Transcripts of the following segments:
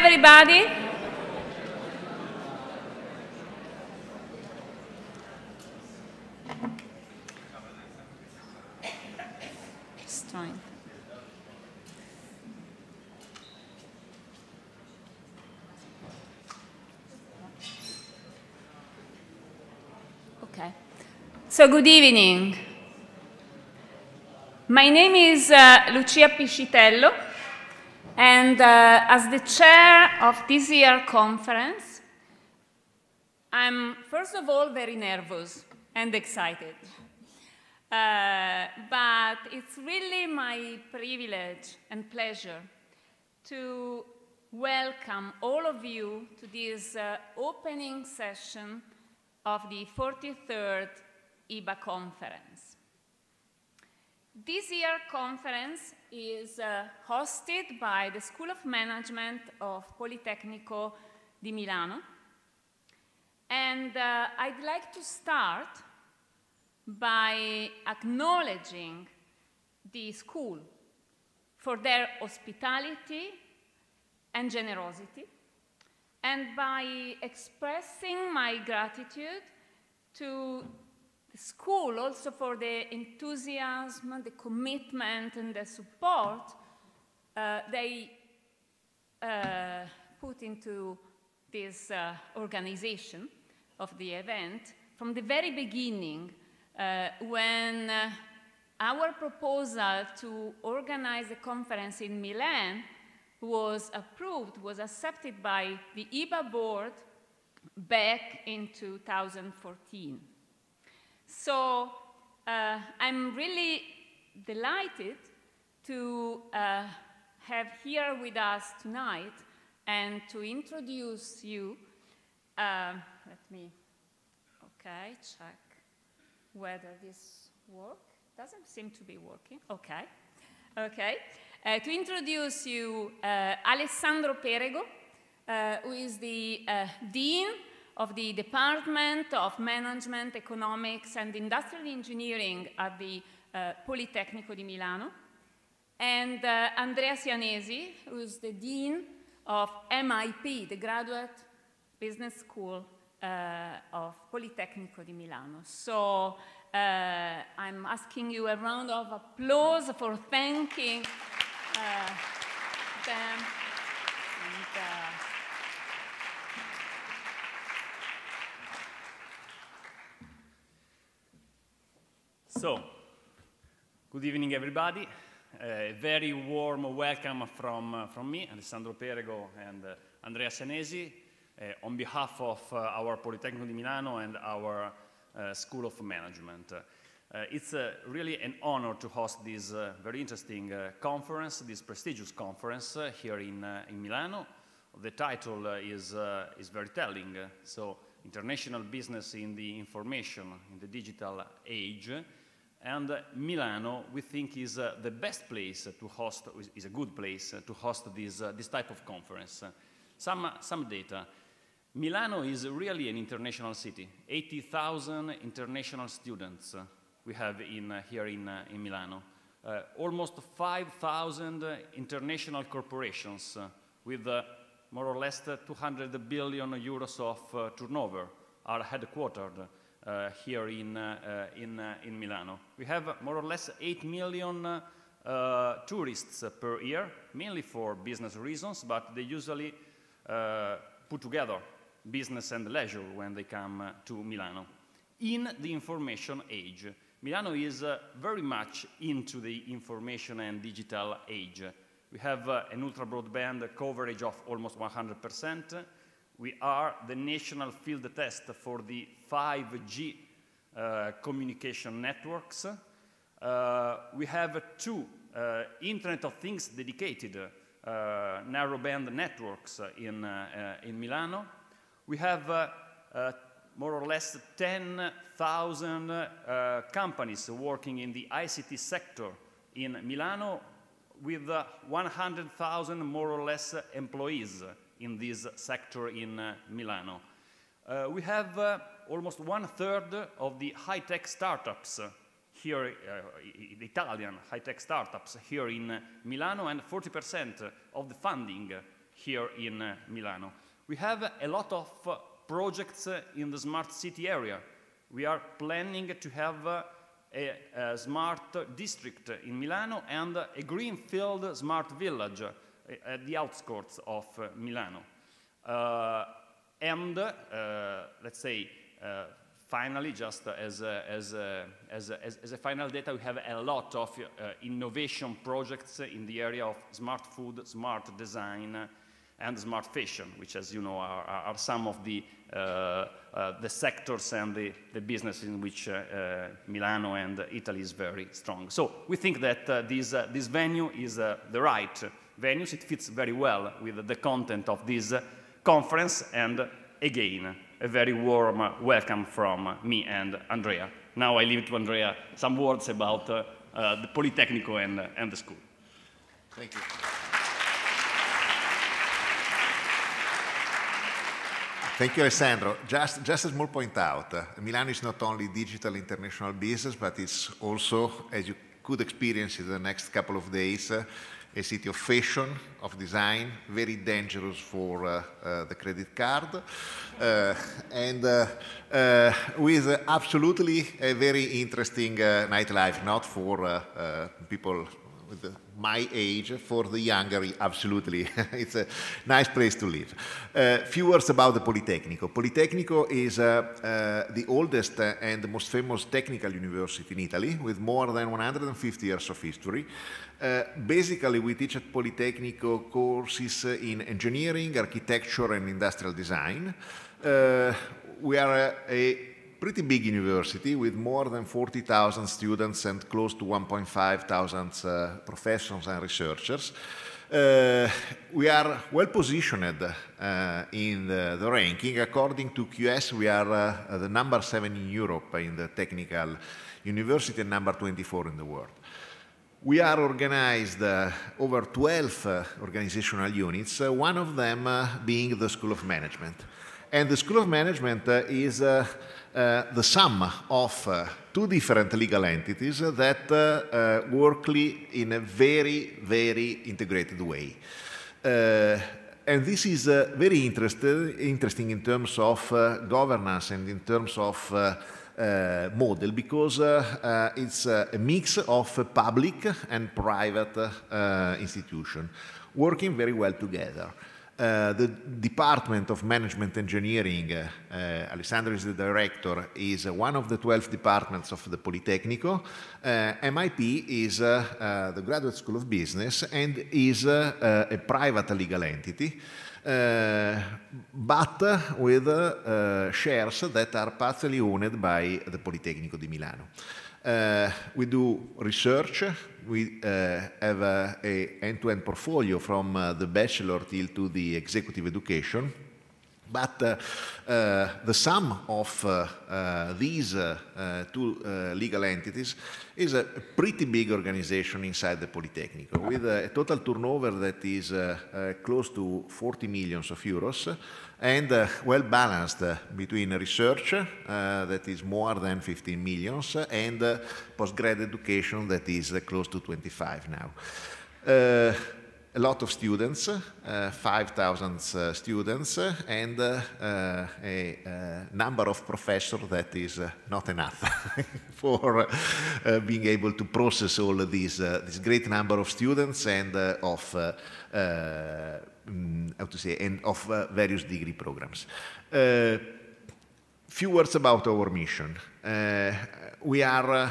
everybody. Just trying. Okay. So good evening. My name is Lucia Piscitello, and as the chair of this year's conference, I'm first of all very nervous and excited. But it's really my privilege and pleasure to welcome all of you to this opening session of the 43rd EIBA conference. This year's conference is hosted by the School of Management of Politecnico di Milano. And I'd like to start by acknowledging the school for their hospitality and generosity, and by expressing my gratitude to the school also for the enthusiasm, the commitment, and the support they put into this organization of the event from the very beginning, when our proposal to organize a conference in Milan was approved, was accepted by the EIBA board back in 2014. So I'm really delighted to have here with us tonight and to introduce you. Let me, okay, check whether this works. Doesn't seem to be working. Okay, okay. To introduce you Alessandro Perego, who is the Dean of the Department of Management, Economics, and Industrial Engineering at the Politecnico di Milano, and Andrea Sianesi, who is the Dean of MIP, the Graduate Business School of Politecnico di Milano. So I'm asking you a round of applause for thanking them. And, so, good evening, everybody. A very warm welcome from me, Alessandro Perego, and Andrea Sianesi, on behalf of our Politecnico di Milano and our School of Management. It's really an honor to host this very interesting conference, this prestigious conference here in Milano. The title is very telling, so International Business in the Information in the Digital Age. And Milano, we think, is the best place to host, is a good place to host this type of conference. Some data. Milano is really an international city. 80,000 international students we have here in Milano. Almost 5,000 international corporations with more or less 200 billion euros of turnover are headquartered here in Milano. We have more or less 8 million tourists per year, mainly for business reasons, but they usually put together business and leisure when they come to Milano. In the information age, Milano is very much into the information and digital age. We have an ultra-broadband coverage of almost 100%. We are the national field test for the 5G communication networks. We have 2 Internet of Things dedicated narrowband networks in Milano. We have more or less 10,000 companies working in the ICT sector in Milano, with 100,000 more or less employees in this sector in Milano. We have almost 1/3 of the high-tech startups here, the Italian high-tech startups here in Milano, and 40% of the funding here in Milano. We have a lot of projects in the smart city area. We are planning to have a smart district in Milano and a greenfield smart village at the outskirts of Milano. Let's say, finally, just as a final data, we have a lot of innovation projects in the area of smart food, smart design, and smart fashion, which, as you know, are some of the sectors and the business in which Milano and Italy is very strong. So we think that this venue is the right venue. It fits very well with the content of this conference, and again, a very warm welcome from me and Andrea. Now I leave to Andrea some words about the Politecnico and the school. Thank you. Thank you, Alessandro. Just a small point out. Milan is not only digital international business, but it's also, as you could experience in the next couple of days, a city of fashion, of design, very dangerous for the credit card, and with absolutely a very interesting nightlife, not for people with my age, for the younger, absolutely. It's a nice place to live. Few words about the Politecnico. Politecnico is the oldest and the most famous technical university in Italy, with more than 150 years of history. Basically, we teach at Politecnico courses in engineering, architecture, and industrial design. We are a pretty big university with more than 40,000 students and close to 1,500 professors and researchers. We are well positioned in the ranking. According to QS, we are the number 7 in Europe in the technical university and number 24 in the world. We are organized over 12 organizational units, one of them being the School of Management. And the School of Management is the sum of two different legal entities that work in a very, very integrated way. And this is very interesting in terms of governance and in terms of model, because it's a mix of public and private institutions working very well together. The Department of Management Engineering, Alessandro is the director, is one of the 12 departments of the Politecnico. MIP is the Graduate School of Business and is a private legal entity, but with shares that are partially owned by the Politecnico di Milano. We do research. We have an end-to-end portfolio from the bachelor till to the executive education. But the sum of these two legal entities is a pretty big organization inside the Politecnico, with a total turnover that is close to 40 million euros, and well balanced between research, that is more than 15 million, and postgrad education that is close to 25 now. A lot of students, 5,000 students, and a number of professors that is not enough for being able to process all of this great number of students and of how to say, and of various degree programs. Few words about our mission. We are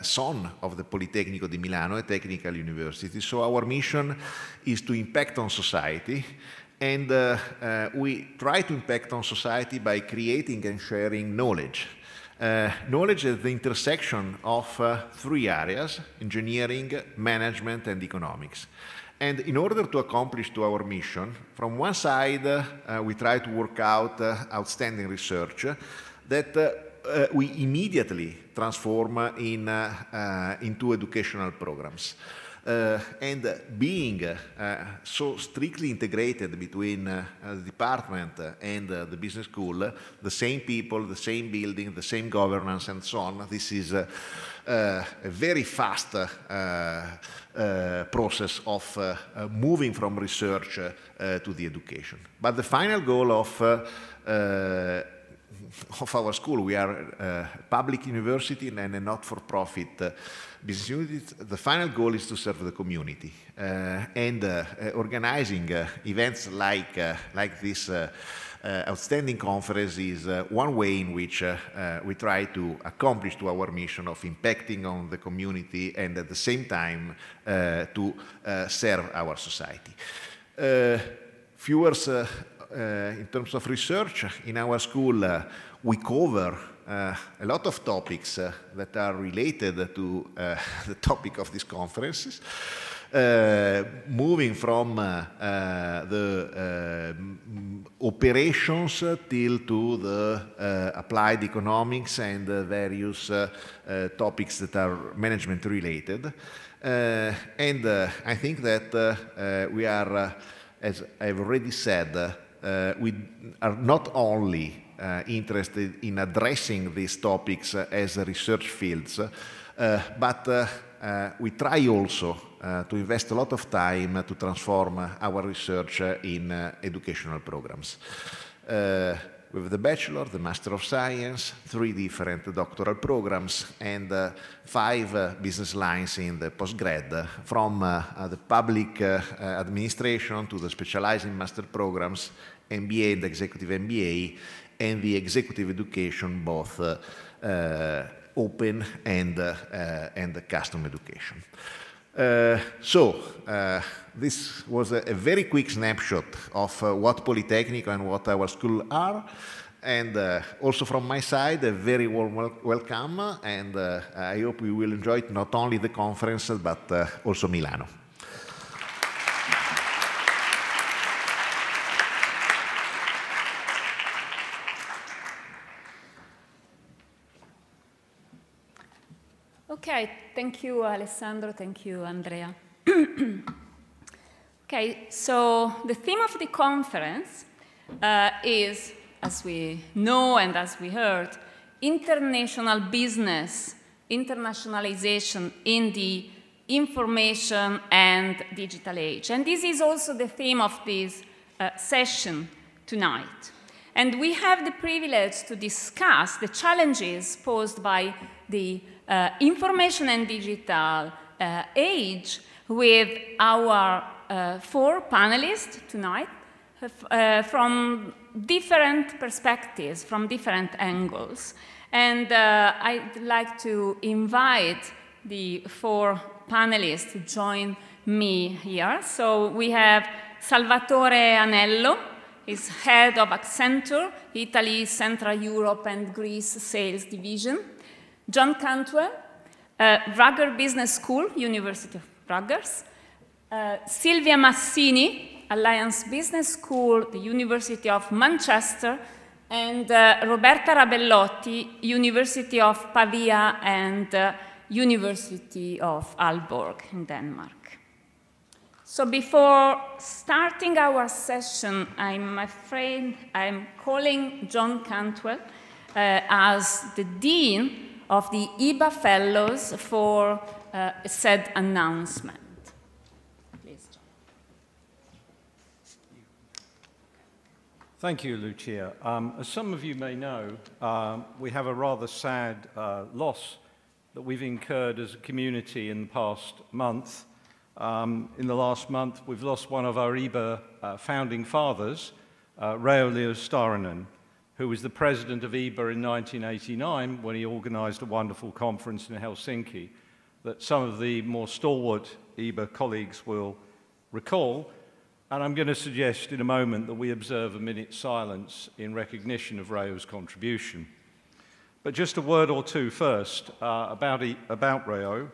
son of the Politecnico di Milano, a technical university, so our mission is to impact on society, and we try to impact on society by creating and sharing knowledge. Knowledge is the intersection of three areas: engineering, management, and economics. And in order to accomplish our mission, from one side, we try to work out outstanding research that we immediately transform into educational programs. and being so strictly integrated between the department and the business school, the same people, the same building, the same governance, and so on, this is a very fast process of moving from research to the education. But the final goal of our school, we are a public university and a not-for-profit business unit. The final goal is to serve the community, and organizing events like this outstanding conference is one way in which we try to accomplish to our mission of impacting on the community and at the same time to serve our society. Few words in terms of research. In our school, we cover a lot of topics that are related to the topic of these conferences, moving from the operations till to the applied economics and various topics that are management related. And I think that we are, as I've already said, we are not only interested in addressing these topics as research fields, but we try also to invest a lot of time to transform our research in educational programs. With the Bachelor, the Master of Science, 3 different doctoral programs, and 5 business lines in the postgrad, from the public administration to the specializing master programs, MBA and executive MBA, and the executive education, both open and custom education. This was a very quick snapshot of what Polytechnic and what our school are, and also from my side, a very warm welcome, and I hope we will enjoy it, not only the conference, but also Milano. Okay, thank you, Alessandro. Thank you, Andrea. Okay, so the theme of the conference is, as we know and as we heard, international business, internationalization in the information and digital age. And this is also the theme of this session tonight. And we have the privilege to discuss the challenges posed by the information and digital age with our 4 panelists tonight from different perspectives, from different angles. And I'd like to invite the 4 panelists to join me here. So we have Salvatore Anello. He's head of Accenture, Italy, Central Europe, and Greece Sales Division. John Cantwell, Rugger Business School, University of Rutgers. Silvia Massini, Alliance Business School, the University of Manchester. And Roberta Rabellotti, University of Pavia and University of Aalborg in Denmark. So before starting our session, I'm afraid I'm calling John Cantwell as the Dean of the EIBA Fellows for a said announcement. Please, John. Thank you, Lucia. As some of you may know, we have a rather sad loss that we've incurred as a community in the past month. In the last month, we've lost one of our EIBA founding fathers, Reijo Leo-Saarinen, who was the president of EIBA in 1989 when he organized a wonderful conference in Helsinki that some of the more stalwart EIBA colleagues will recall. And I'm going to suggest in a moment that we observe a minute's silence in recognition of Reijo's contribution. But just a word or two first about Reijo.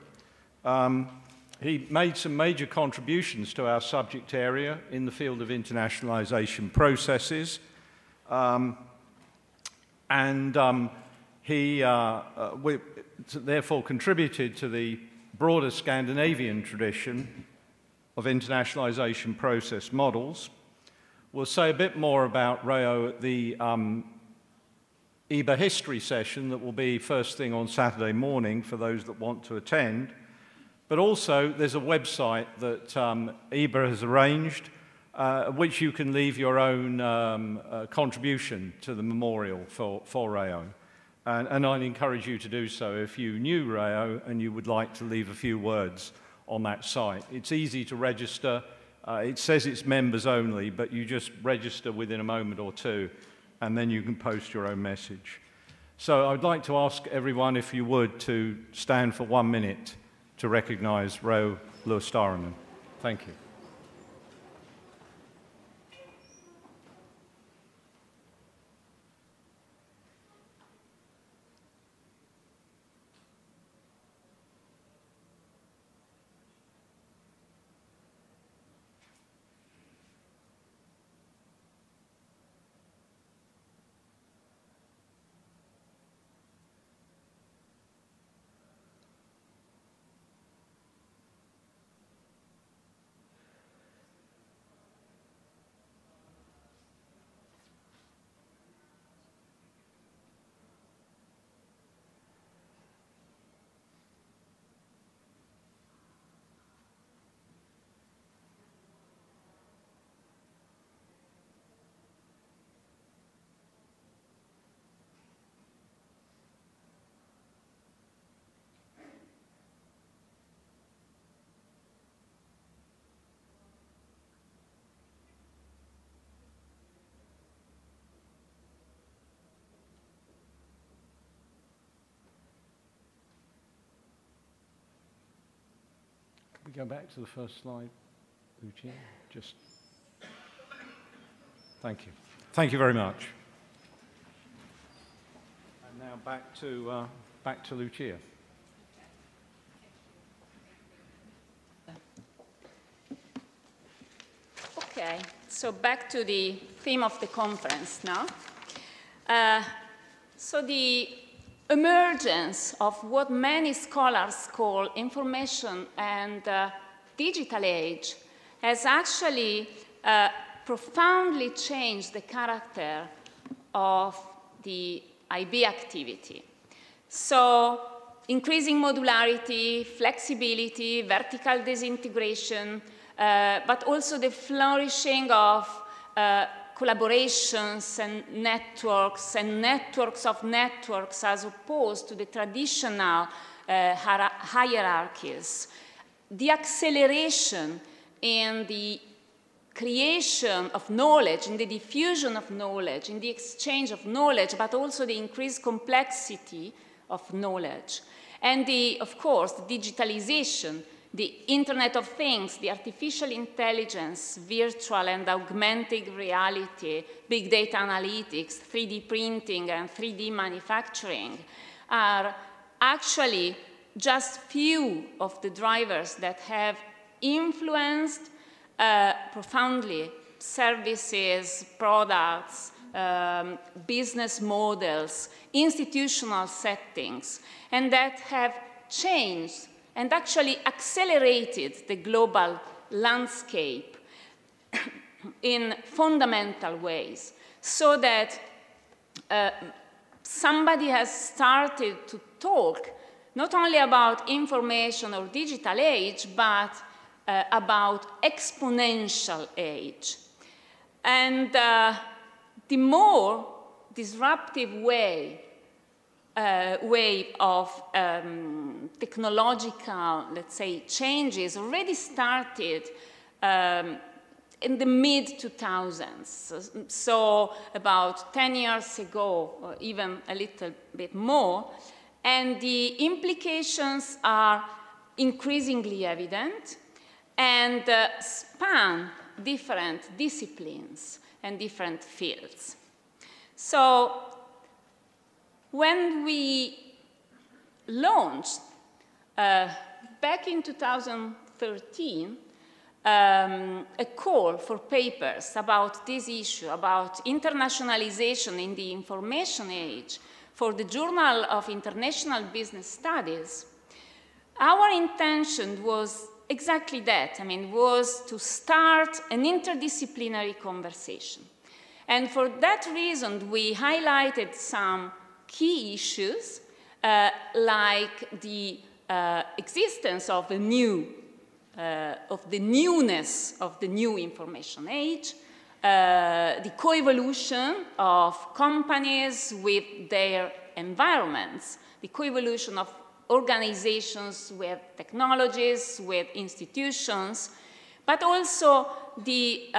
He made some major contributions to our subject area in the field of internationalization processes. He therefore contributed to the broader Scandinavian tradition of internationalization process models. We'll say a bit more about Rayo at the EIBA history session that will be first thing on Saturday morning for those that want to attend. But also, there's a website that EIBA has arranged, which you can leave your own contribution to the memorial for Rayo. And I'd encourage you to do so if you knew Rayo and you would like to leave a few words on that site. It's easy to register. It says it's members only, but you just register within a moment or two, and then you can post your own message. So I'd like to ask everyone, if you would, to stand for 1 minute to recognize Rayo Luostariinen. Thank you. We go back to the first slide, Lucia. Just thank you. Thank you very much. And now back to Lucia. Okay, so back to the theme of the conference now. So the emergence of what many scholars call information and digital age has actually profoundly changed the character of the IB activity. So increasing modularity, flexibility, vertical disintegration, but also the flourishing of collaborations and networks of networks as opposed to the traditional hierarchies. The acceleration in the creation of knowledge, in the diffusion of knowledge, in the exchange of knowledge, but also the increased complexity of knowledge. And of course, the digitalization, the Internet of Things, the artificial intelligence, virtual and augmented reality, big data analytics, 3D printing, and 3D manufacturing are actually just few of the drivers that have influenced profoundly services, products, business models, institutional settings, and that have changed and actually accelerated the global landscape in fundamental ways, so that somebody has started to talk not only about information or digital age, but about exponential age. And the more disruptive wave of technological, let's say, changes already started in the mid-2000s. So about 10 years ago, or even a little bit more, and the implications are increasingly evident and span different disciplines and different fields. So when we launched, back in 2013, a call for papers about this issue, about internationalization in the information age for the Journal of International Business Studies, our intention was exactly that. I mean, was to start an interdisciplinary conversation. And for that reason, we highlighted some key issues, like the existence of the newness of the new information age, the coevolution of companies with their environments, the coevolution of organizations with technologies, with institutions, but also the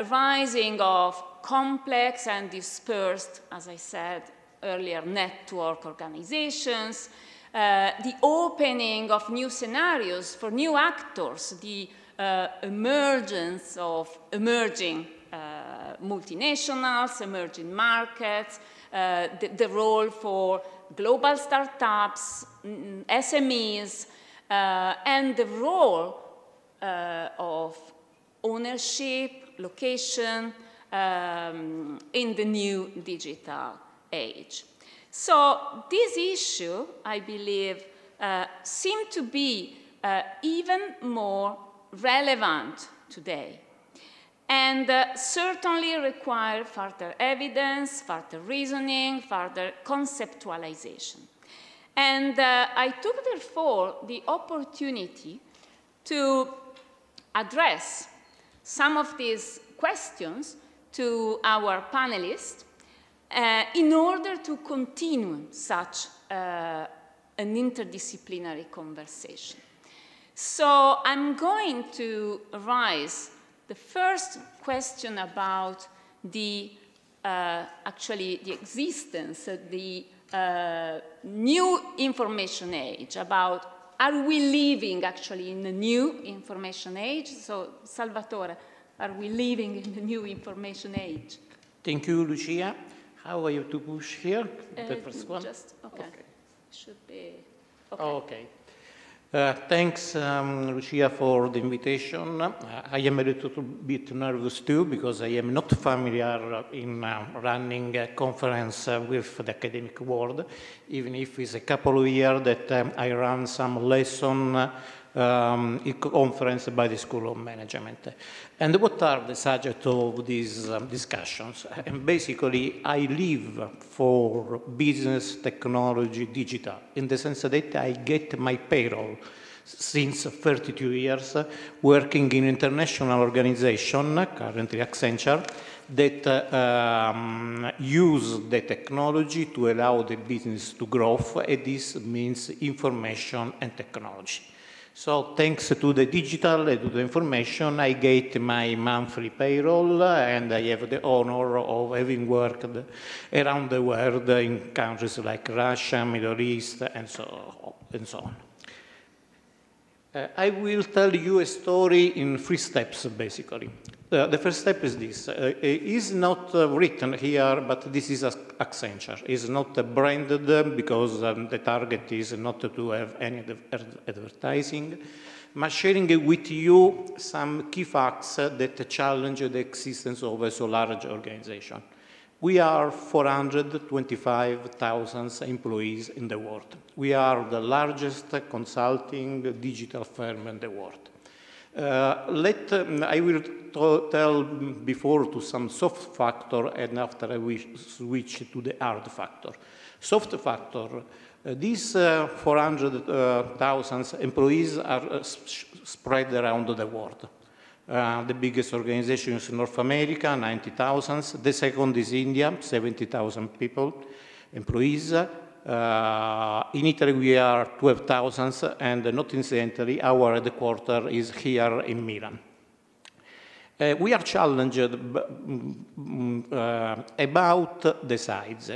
rising of complex and dispersed, as I said earlier, network organizations, the opening of new scenarios for new actors, the emergence of emerging multinationals, emerging markets, the role for global startups, SMEs, and the role of ownership, location in the new digital age. So this issue, I believe, seems to be even more relevant today, and certainly require further evidence, further reasoning, further conceptualization. And I took, therefore, the opportunity to address some of these questions to our panelists in order to continue such an interdisciplinary conversation. So I'm going to raise the first question about the, actually the existence, the new information age, about are we living actually in the new information age? So Salvatore, are we living in the new information age? Thank you, Lucia. How are you to push here? The first one? Just, okay. Should be, okay. Okay. Thanks, Lucia, for the invitation. I am a little bit nervous too, because I am not familiar in running a conference with the academic world, even if it's a couple of years that I run some lesson conference by the School of Management. And what are the subject of these discussions? And basically, I live for business, technology, digital, in the sense that I get my payroll since 32 years, working in international organization, currently Accenture, that use the technology to allow the business to grow, and this means information and technology. So thanks to the digital and to the information, I get my monthly payroll, and I have the honor of having worked around the world in countries like Russia, Middle East, and so on. I will tell you a story in 3 steps, basically. The first step is this. It is not written here, but this is Accenture. It's not branded because the target is not to have any advertising, but sharing with you some key facts that challenge the existence of a so large organization. We are 425,000 employees in the world. We are the largest consulting digital firm in the world. I will tell before to some soft factor, and after I will switch to the hard factor. Soft factor, these 400,000 employees are spread around the world. The biggest organization is North America, 90,000. The second is India, 70,000 people, employees. In Italy, we are 12,000, and not incidentally, our headquarters is here in Milan. We are challenged about the size.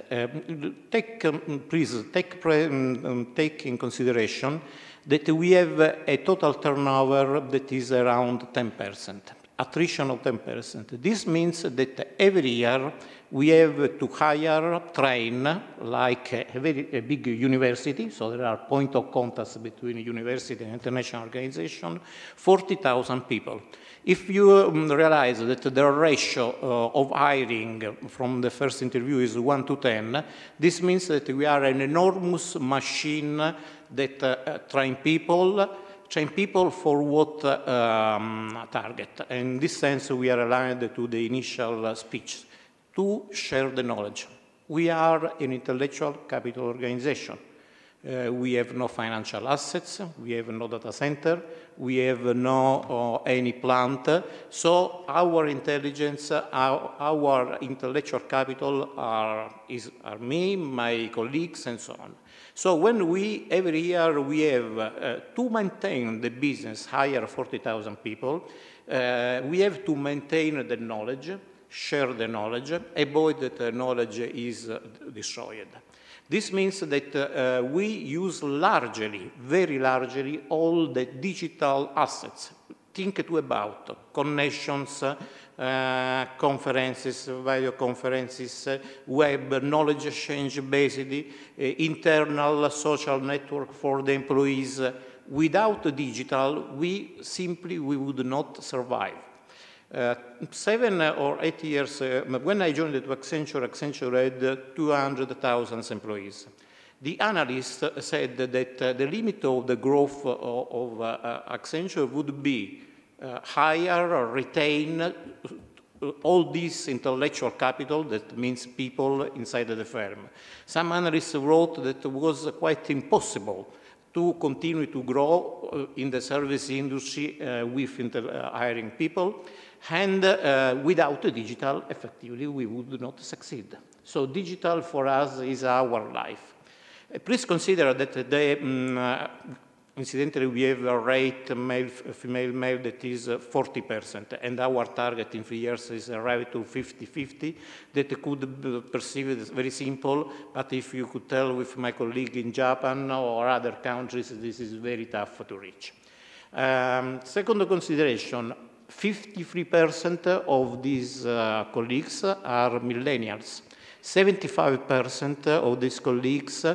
Please take in consideration that we have a total turnover that is around 10%. attrition of 10%. This means that every year we have to hire, train, like a big university, so there are point of contacts between university and international organization, 40,000 people. If you realize that the ratio of hiring from the first interview is 1 to 10, this means that we are an enormous machine that train people for what target. And in this sense, we are aligned to the initial speech, to share the knowledge. We are an intellectual capital organization. We have no financial assets, we have no data center, we have no any plant, so our intelligence, our intellectual capital are me, my colleagues, and so on. So when every year we have to maintain the business, hire 40,000 people, we have to maintain the knowledge, share the knowledge, avoid that the knowledge is destroyed. This means that we use largely, very largely, all the digital assets. Think too about connections, conferences, video conferences, web, knowledge exchange, basically, internal social network for the employees. Without the digital, we would not survive. 7 or 8 years, when I joined Accenture had 200,000 employees. The analyst said that the limit of the growth of Accenture would be hire, retain all this intellectual capital, that means people inside the firm. Some analysts wrote that it was quite impossible to continue to grow in the service industry with hiring people. And without digital, effectively, we would not succeed. So digital for us is our life. Please consider that incidentally, we have a rate female male that is 40%, and our target in 3 years is arrive to 50-50. That could be perceived as very simple, but if you could tell with my colleague in Japan or other countries, this is very tough to reach. Second consideration, 53% of these colleagues are millennials. 75% of these colleagues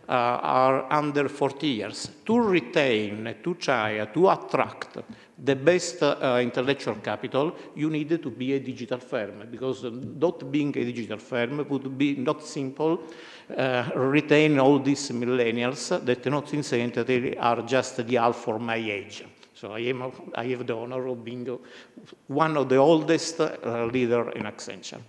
are under 40 years. To retain, to try, to attract the best intellectual capital, you need to be a digital firm, because not being a digital firm would be not simple. Retain all these millennials that not incidentally are just the half for my age. So I have the honor of being one of the oldest leader in Accenture.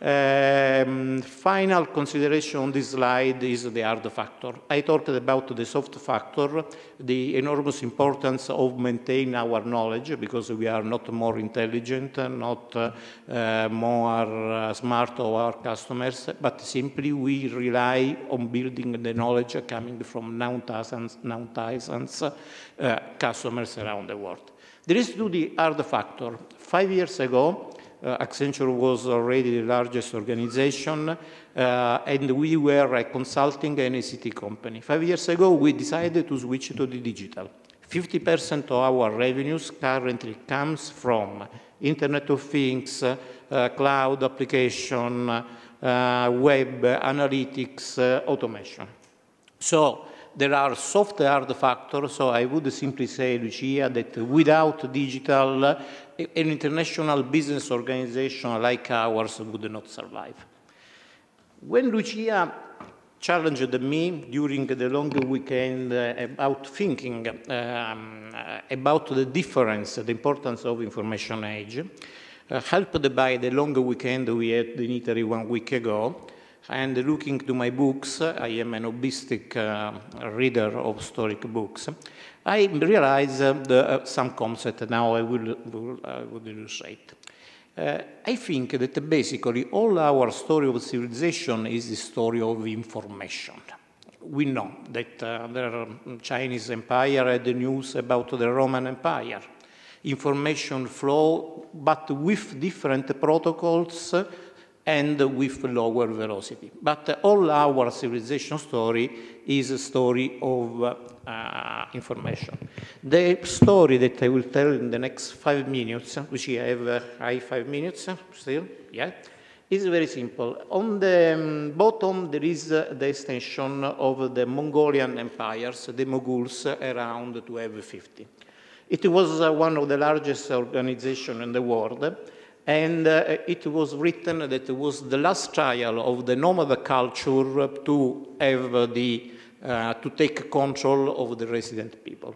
Final consideration on this slide is the hard factor. I talked about the soft factor, the enormous importance of maintaining our knowledge, because we are not more intelligent, not more smart of our customers, but simply we rely on building the knowledge coming from non-thousands customers around the world. There is the hard factor. 5 years ago, Accenture was already the largest organization, and we were a consulting and ICT company. 5 years ago, we decided to switch to the digital. 50% of our revenues currently comes from Internet of Things, cloud application, web, analytics, automation. So there are soft and hard factors, so I would simply say, Lucia, that without digital, an international business organization like ours would not survive. When Lucia challenged me during the long weekend about thinking about the difference, the importance of information age, helped by the long weekend we had in Italy 1 week ago, and looking to my books, I am an hobbistic reader of historic books, I realized some concepts now I would illustrate. I think that basically all our story of civilization is the story of information. We know that the Chinese Empire had the news about the Roman Empire. Information flow, but with different protocols and with lower velocity. But all our civilization story is a story of information. The story that I will tell in the next 5 minutes, which I have 5 minutes still, yeah, is very simple. On the bottom, there is the extension of the Mongolian empires, the Moguls, around 1250. It was one of the largest organizations in the world, and it was written that it was the last trial of the nomad culture to have to take control of the resident people.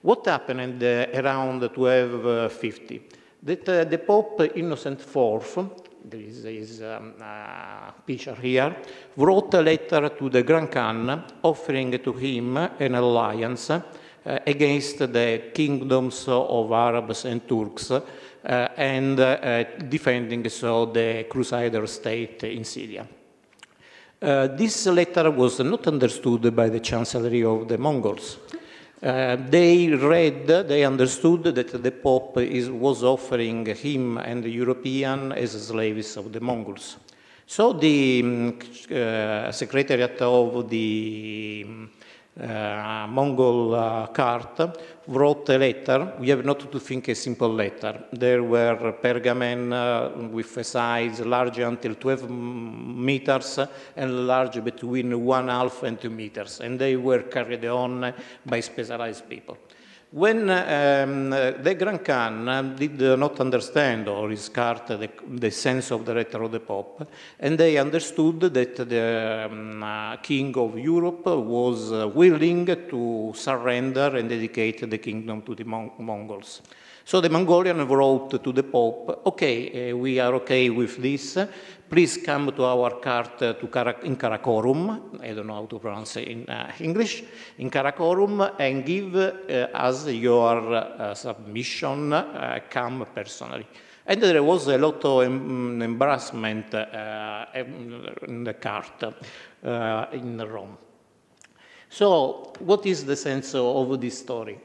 What happened around 1250? That the Pope Innocent IV, there is his picture here, wrote a letter to the Grand Khan offering to him an alliance against the kingdoms of Arabs and Turks and defending so the Crusader state in Syria. This letter was not understood by the chancellery of the Mongols. They understood that the Pope was offering him and the European as slaves of the Mongols. So the Secretariat of the Mongol court wrote a letter. We have not to think a simple letter. There were pergamene with a size large until 12 meters and large between 1/2 and 2 meters, and they were carried on by specialized people. When the Grand Khan did not understand or discard the sense of the letter of the Pope, and they understood that the king of Europe was willing to surrender and dedicate the kingdom to the Mongols. So the Mongolian wrote to the Pope, okay, we are okay with this. Please come to our court in Karakorum, I don't know how to pronounce it in English, in Karakorum, and give us your submission, come personally. And there was a lot of embarrassment in the court in Rome. So what is the sense of this story?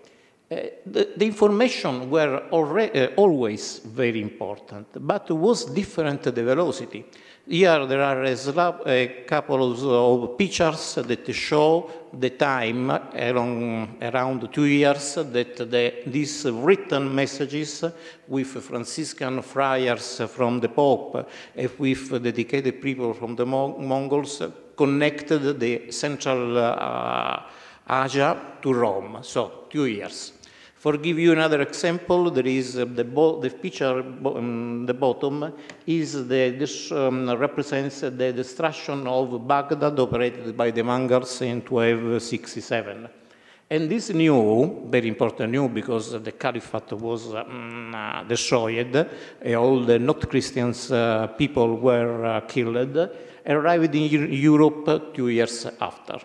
The information were always very important, but was different the velocity. Here there are a couple of pictures that show the time around 2 years that these written messages with Franciscan friars from the Pope and with dedicated people from the Mongols connected the Central Asia to Rome, so 2 years. For give you another example, there is the picture on the bottom represents the destruction of Baghdad operated by the Mongols in 1267. And this very important news, because the Caliphate was destroyed, all the not Christians people were killed, arrived in Europe 2 years after.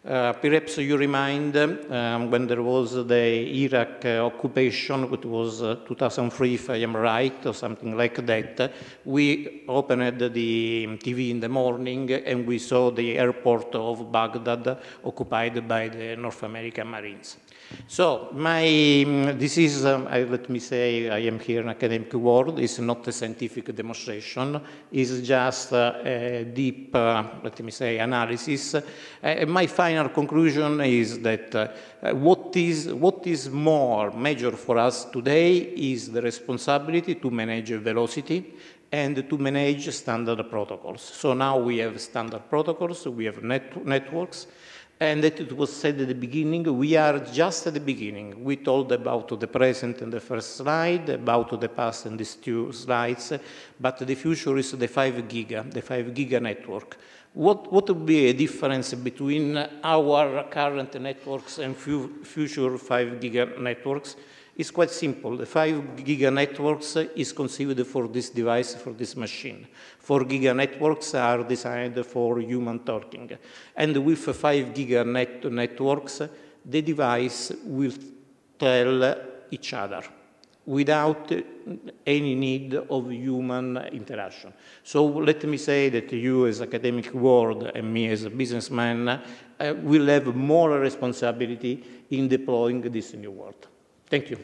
Perhaps you remind when there was the Iraq occupation, which was 2003, if I am right, or something like that. We opened the TV in the morning and we saw the airport of Baghdad occupied by the North American Marines. So this is, let me say, I am here in academic world. It's not a scientific demonstration. It's just a deep, let me say, analysis. My final conclusion is that what is more major for us today is the responsibility to manage velocity and to manage standard protocols. So now we have standard protocols, we have networks. And that it was said at the beginning, we are just at the beginning. We told about the present in the first slide, about the past in these 2 slides, but the future is the 5 giga network. What would be a difference between our current networks and future 5 giga networks? It's quite simple. The 5 giga networks is conceived for this device, for this machine. 4 giga networks are designed for human talking. And with 5 giga networks, the device will tell each other without any need of human interaction. So let me say that you as academic world and me as a businessman will have more responsibility in deploying this new world. Thank you.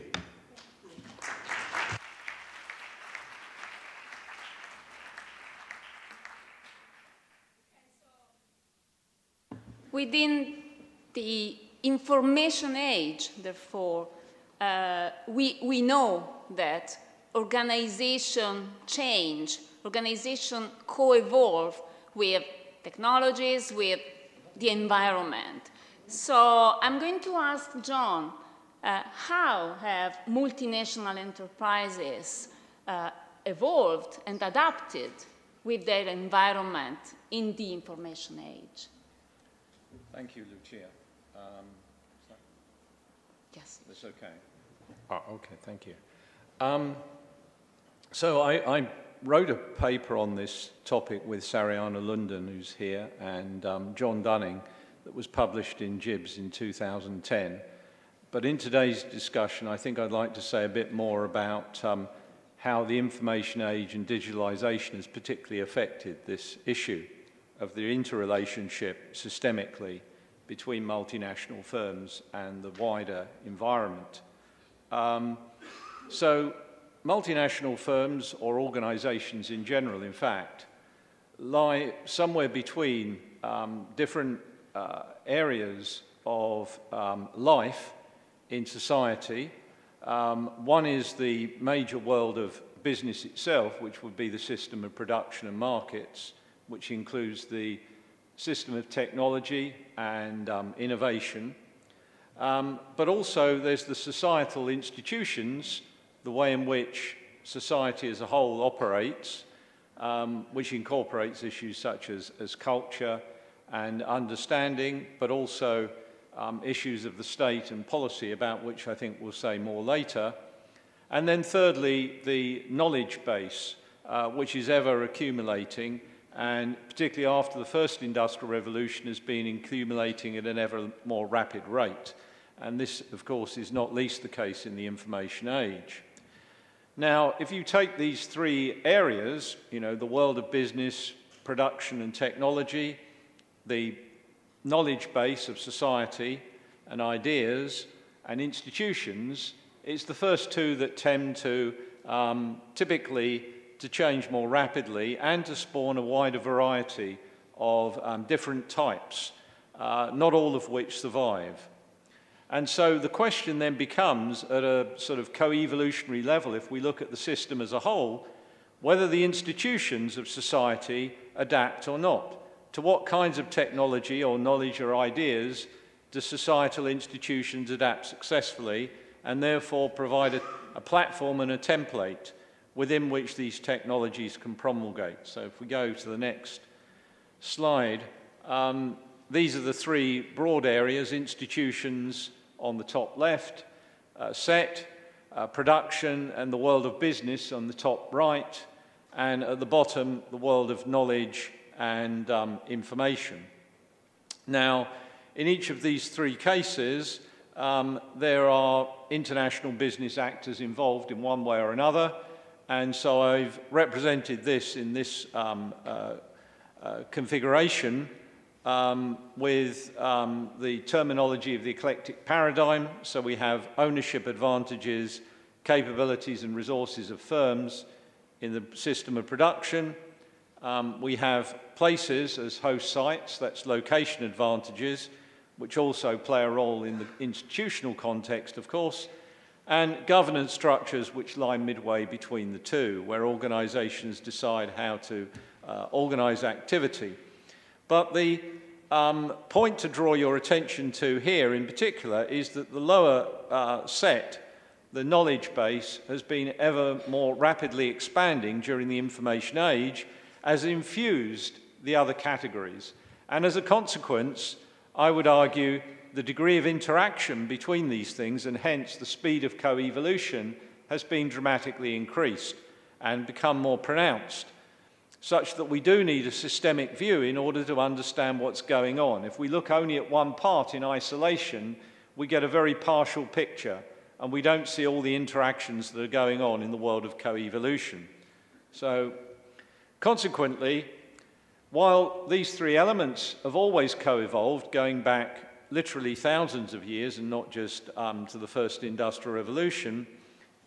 within the information age, therefore, we know that organization change, organization co-evolve with technologies, with the environment. So I'm going to ask John, how have multinational enterprises evolved and adapted with their environment in the information age? Thank you, Lucia. Yes. That's okay. Oh, okay, thank you. So I wrote a paper on this topic with Sariana London, who's here, and John Dunning, that was published in JIBS in 2010. But in today's discussion, I think I'd like to say a bit more about how the information age and digitalization has particularly affected this issue of the interrelationship systemically between multinational firms and the wider environment. So multinational firms, or organizations in general, in fact, lie somewhere between different areas of life in society. One is the major world of business itself, which would be the system of production and markets, which includes the system of technology and innovation. But also there's the societal institutions, the way in which society as a whole operates, which incorporates issues such as culture and understanding, but also issues of the state and policy, about which I think we'll say more later. And then thirdly, the knowledge base, which is ever accumulating, and particularly after the first industrial revolution has been accumulating at an ever more rapid rate. And this, of course, is not least the case in the information age. Now, if you take these three areas, you know, the world of business, production and technology, the knowledge base of society and ideas and institutions, it's the first two that tend to typically to change more rapidly and to spawn a wider variety of different types, not all of which survive. And so the question then becomes, at a sort of co-evolutionary level, if we look at the system as a whole, whether the institutions of society adapt or not. To what kinds of technology or knowledge or ideas do societal institutions adapt successfully, and therefore provide a platform and a template within which these technologies can promulgate. So if we go to the next slide, these are the three broad areas: institutions on the top left, production and the world of business on the top right, and at the bottom, the world of knowledge and information. Now, in each of these three cases, there are international business actors involved in one way or another, and so I've represented this in this configuration with the terminology of the Eclectic Paradigm. So we have ownership advantages, capabilities and resources of firms in the system of production. We have places as host sites, that's location advantages, which also play a role in the institutional context, of course, and governance structures which lie midway between the two, where organizations decide how to organize activity. But the point to draw your attention to here in particular is that the lower set, the knowledge base, has been ever more rapidly expanding during the information age, as infused the other categories. And as a consequence, I would argue the degree of interaction between these things, and hence the speed of co-evolution, has been dramatically increased and become more pronounced, such that we do need a systemic view in order to understand what's going on. If we look only at one part in isolation, we get a very partial picture, and we don't see all the interactions that are going on in the world of co-evolution. So, consequently, while these three elements have always co-evolved, going back literally thousands of years, and not just to the first industrial revolution,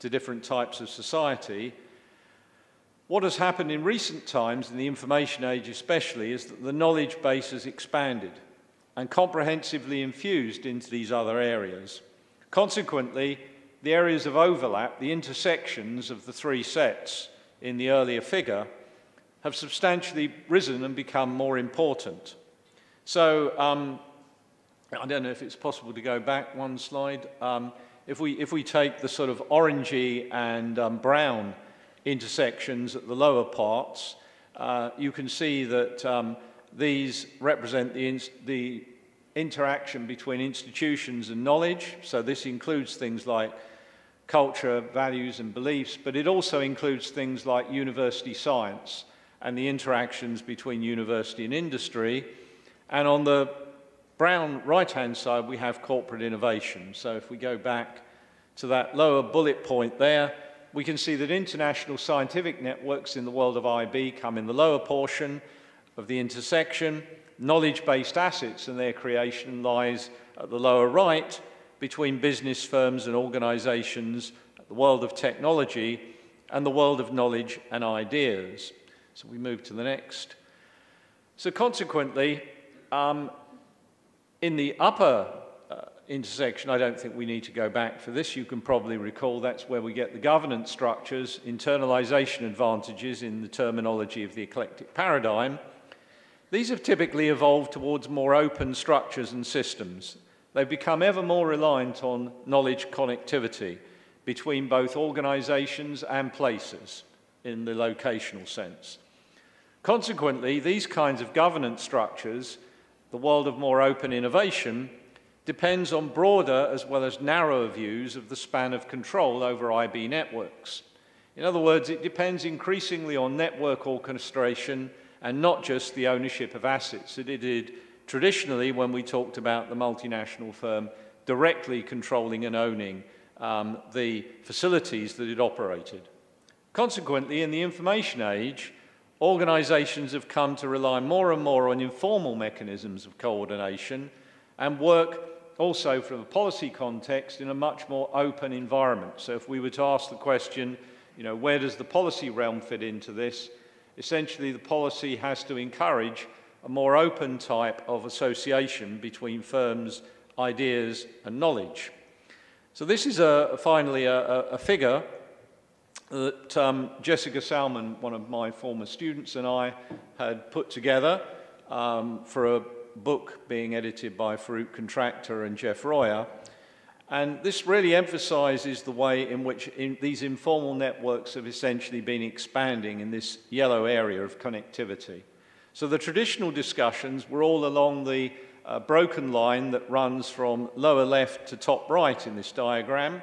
to different types of society, what has happened in recent times, in the information age especially, is that the knowledge base has expanded. and comprehensively infused into these other areas. Consequently, the areas of overlap, the intersections of the three sets in the earlier figure, have substantially risen and become more important. So, I don't know if it's possible to go back one slide. If we take the sort of orangey and brown intersections at the lower parts, you can see that these represent the interaction between institutions and knowledge. So this includes things like culture, values, and beliefs, but it also includes things like university science and the interactions between university and industry. And on the brown right-hand side, we have corporate innovation. So if we go back to that lower bullet point there, we can see that international scientific networks in the world of IB come in the lower portion of the intersection. Knowledge-based assets and their creation lies at the lower right between business firms and organizations, the world of technology, and the world of knowledge and ideas. So we move to the next. So consequently, in the upper intersection, I don't think we need to go back for this. You can probably recall that's where we get the governance structures, internalization advantages in the terminology of the eclectic paradigm. These have typically evolved towards more open structures and systems. They've become ever more reliant on knowledge connectivity between both organizations and places in the locational sense. Consequently, these kinds of governance structures, the world of more open innovation, depends on broader as well as narrower views of the span of control over IB networks. In other words, it depends increasingly on network orchestration and not just the ownership of assets that it did traditionally when we talked about the multinational firm directly controlling and owning the facilities that it operated. Consequently, in the information age, organizations have come to rely more and more on informal mechanisms of coordination and work also from a policy context in a much more open environment. So if we were to ask the question, where does the policy realm fit into this? Essentially, the policy has to encourage a more open type of association between firms, ideas, and knowledge. So this is finally a figure that Jessica Salmon, one of my former students, and I had put together for a book being edited by Farouk Contractor and Jeff Royer. And this really emphasizes the way in which these informal networks have essentially been expanding in this yellow area of connectivity. So the traditional discussions were all along the broken line that runs from lower left to top right in this diagram,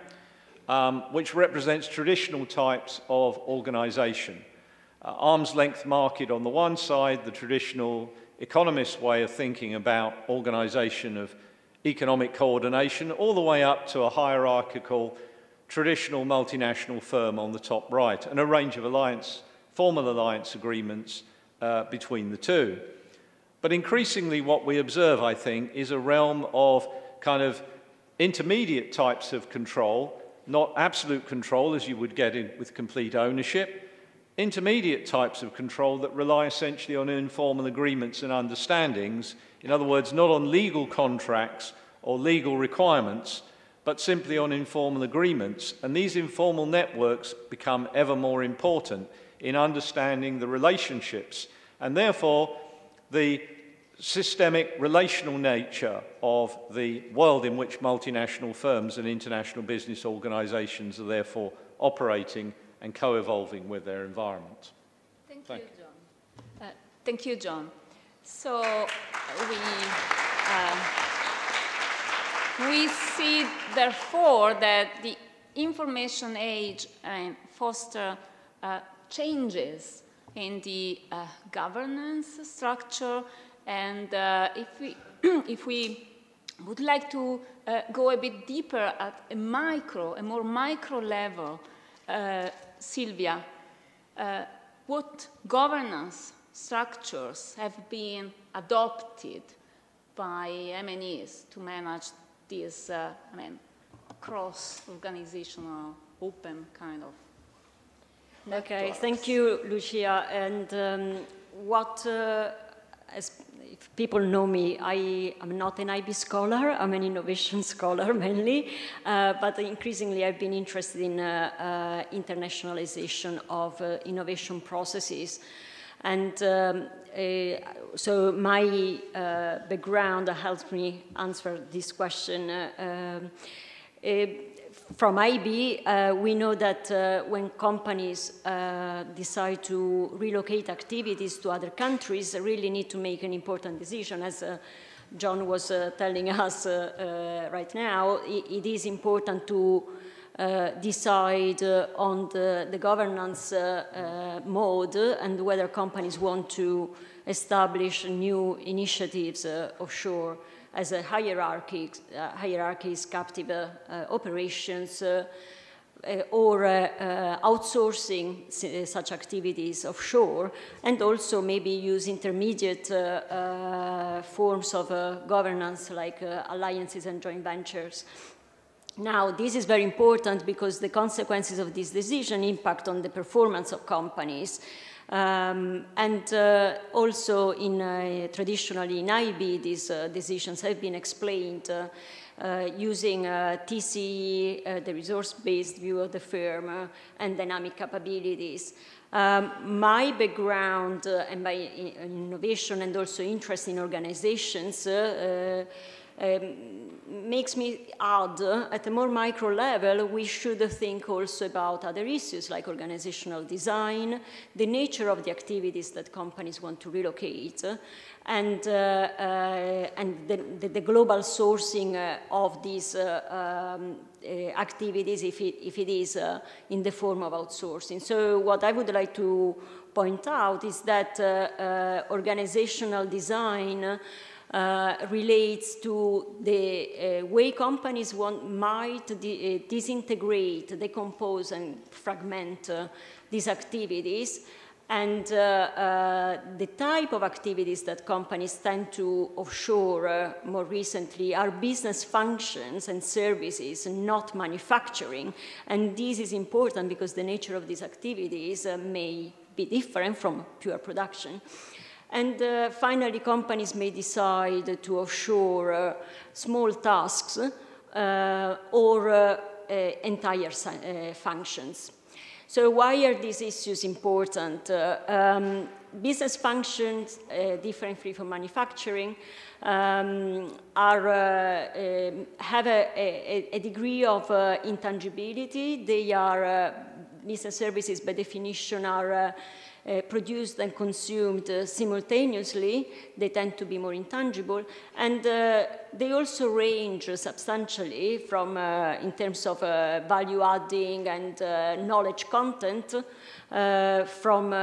which represents traditional types of organization. Arm's length market on the one side, the traditional economist way of thinking about organization of economic coordination, all the way up to a hierarchical, traditional multinational firm on the top right, and a range of formal alliance agreements between the two. But increasingly what we observe, I think, is a realm of kind of intermediate types of control, not absolute control as you would get with complete ownership, intermediate types of control that rely essentially on informal agreements and understandings. In other words, not on legal contracts or legal requirements, but simply on informal agreements. And these informal networks become ever more important in understanding the relationships and therefore the systemic relational nature of the world in which multinational firms and international business organizations are therefore operating and co-evolving with their environment. Thank you, John. Thank you, John. So we see, therefore, that the information age foster changes in the governance structure, and if we would like to go a bit deeper at a more micro level, Silvia, what governance structures have been adopted by MNEs to manage this, cross-organizational, open kind of networks? Okay, thank you, Lucia. And what as if people know me, I am not an IB scholar, I'm an innovation scholar mainly, but increasingly I've been interested in internationalization of innovation processes. And so my background helps me answer this question. From IB, we know that when companies decide to relocate activities to other countries, they really need to make an important decision. As John was telling us right now, it is important to decide on the governance mode and whether companies want to establish new initiatives offshore as a hierarchies, captive operations, or outsourcing such activities offshore, and also maybe use intermediate forms of governance like alliances and joint ventures. Now, this is very important because the consequences of this decision impact on the performance of companies. And also traditionally in IB, these decisions have been explained using TCE, the resource-based view of the firm, and dynamic capabilities. My background and my innovation and also interest in organizations makes me add, at a more micro level, we should think also about other issues like organizational design, the nature of the activities that companies want to relocate, and the global sourcing of these activities if it is in the form of outsourcing. So what I would like to point out is that organizational design relates to the way companies might disintegrate, decompose, and fragment these activities, and the type of activities that companies tend to offshore more recently are business functions and services, not manufacturing. And this is important because the nature of these activities may be different from pure production. And finally, companies may decide to offshore small tasks or entire functions. So why are these issues important? Business functions, differently from manufacturing, have a degree of intangibility. They are, business services by definition are produced and consumed simultaneously. They tend to be more intangible, and they also range substantially from, in terms of value adding and knowledge content, from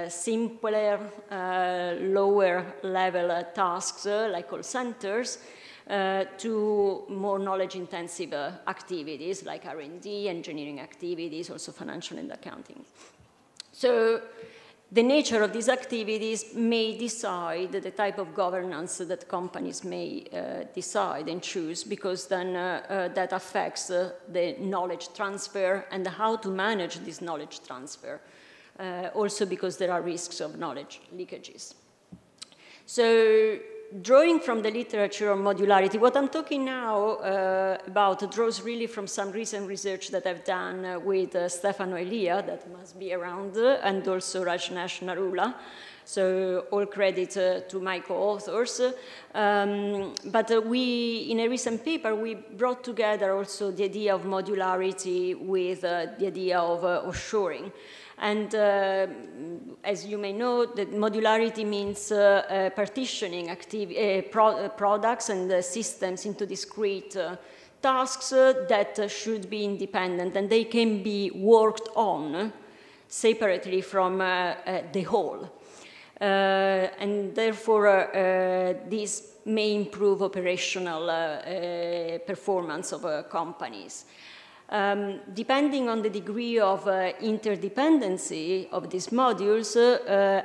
simpler, lower level tasks like call centers, to more knowledge-intensive activities like R&D, engineering activities, also financial and accounting. So the nature of these activities may decide the type of governance that companies may decide and choose, because then that affects the knowledge transfer and how to manage this knowledge transfer, also because there are risks of knowledge leakages. So drawing from the literature on modularity, what I'm talking now about draws really from some recent research that I've done with Stefano Elia, that must be around, and also Rajneesh Narula. So all credit to my co-authors. But in a recent paper, we brought together also the idea of modularity with the idea of offshoring. And as you may know, that modularity means partitioning products and systems into discrete tasks that should be independent, and they can be worked on separately from the whole. And therefore, this may improve operational performance of companies. Depending on the degree of interdependency of these modules,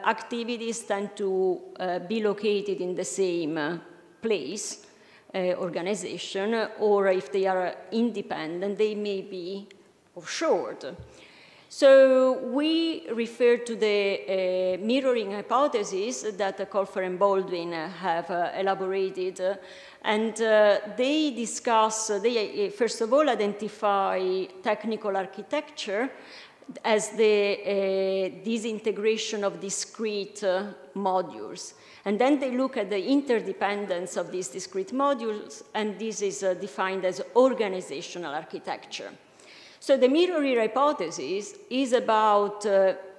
activities tend to be located in the same place, organization, or if they are independent, they may be offshored. So we refer to the mirroring hypothesis that Colfer and Baldwin have elaborated. And they discuss, they first of all identify technical architecture as the disintegration of discrete modules. And then they look at the interdependence of these discrete modules, and this is defined as organizational architecture. So the mirroring hypothesis is about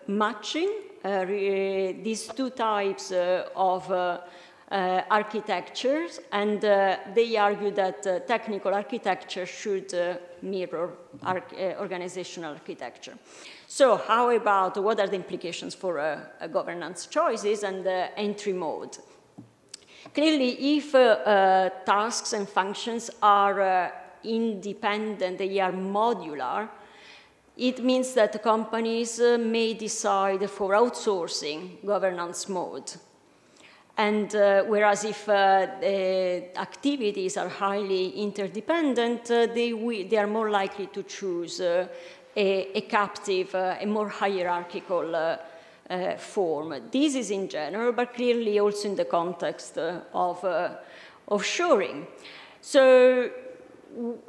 matching these two types of architectures, and they argue that technical architecture should mirror organizational architecture. So how about what are the implications for governance choices and entry mode? Clearly, if tasks and functions are independent, they are modular, it means that companies may decide for outsourcing governance mode. And whereas if activities are highly interdependent, they are more likely to choose a captive, a more hierarchical form. This is in general, but clearly also in the context of offshoring. So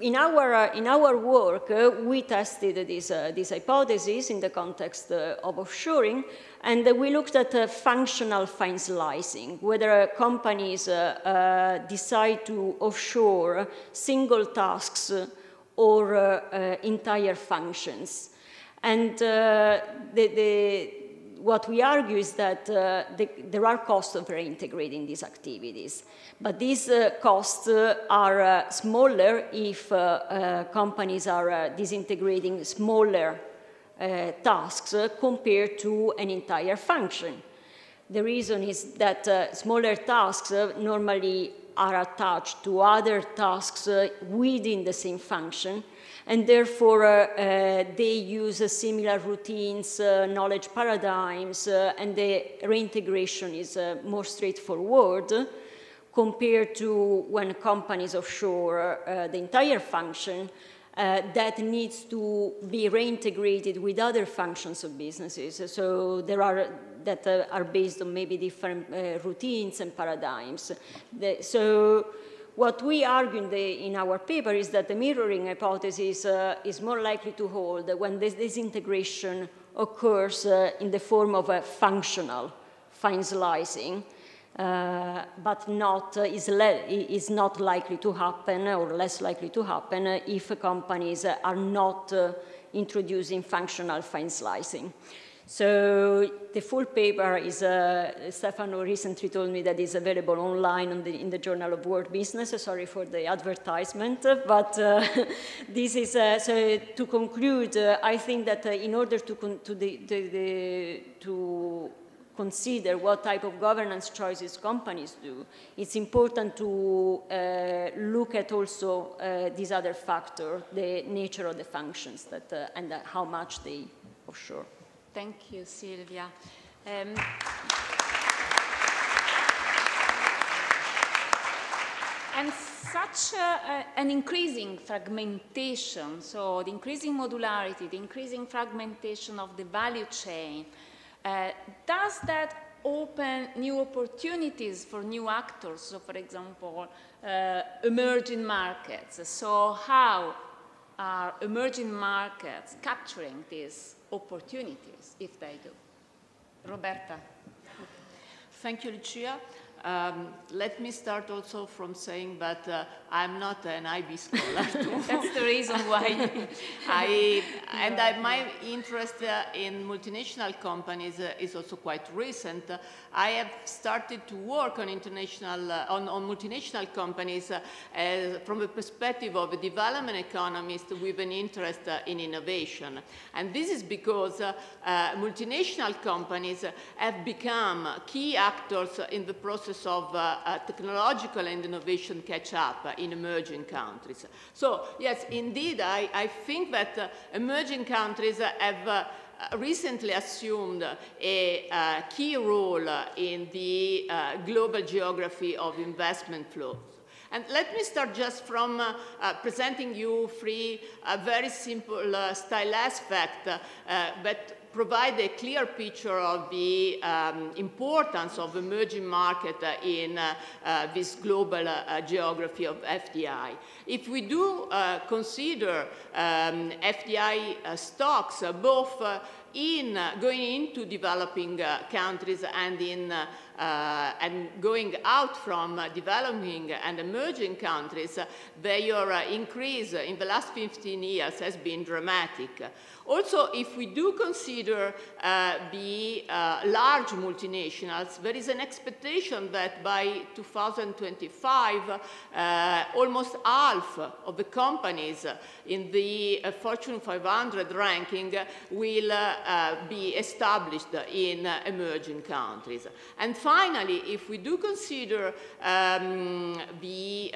in our work, we tested this hypothesis in the context of offshoring, and we looked at functional fine slicing, whether companies decide to offshore single tasks or entire functions. And what we argue is that there are costs of reintegrating these activities. But these costs are smaller if companies are disintegrating smaller tasks compared to an entire function. The reason is that smaller tasks normally are attached to other tasks within the same function, and therefore they use similar routines, knowledge paradigms, and the reintegration is more straightforward compared to when companies offshore the entire function that needs to be reintegrated with other functions of businesses. So there are that are based on maybe different routines and paradigms. So what we argue in our paper is that the mirroring hypothesis is more likely to hold when this disintegration occurs in the form of a functional fine slicing, but is not likely to happen or less likely to happen if companies are not introducing functional fine slicing. So the full paper is, Stefano recently told me that it's available online in the Journal of World Business. Sorry for the advertisement, but this is, so to conclude, I think that in order to consider what type of governance choices companies do, it's important to look at also this other factor, the nature of the functions that, and how much they offshore. Thank you, Silvia. And such an increasing fragmentation, so the increasing modularity, the increasing fragmentation of the value chain, does that open new opportunities for new actors? So, for example, emerging markets. So how are emerging markets capturing these opportunities, if they do? Roberta. Thank you, Lucia. Let me start also from saying that I'm not an IB scholar. That's the reason why. My interest in multinational companies is also quite recent. I have started to work on international, on multinational companies from the perspective of a development economist with an interest in innovation. And this is because multinational companies have become key actors in the process of technological and innovation catch-up in emerging countries. So, yes, indeed, I think that emerging countries have recently assumed a key role in the global geography of investment flows. And let me start just from presenting you three very simple stylized facts that provide a clear picture of the importance of emerging market in this global geography of FDI. If we do consider FDI stocks, both in going into developing countries and going out from developing and emerging countries, their increase in the last 15 years has been dramatic. Also, if we do consider the large multinationals, there is an expectation that by 2025, almost half of the companies in the Fortune 500 ranking will be established in emerging countries. And finally, if we do consider the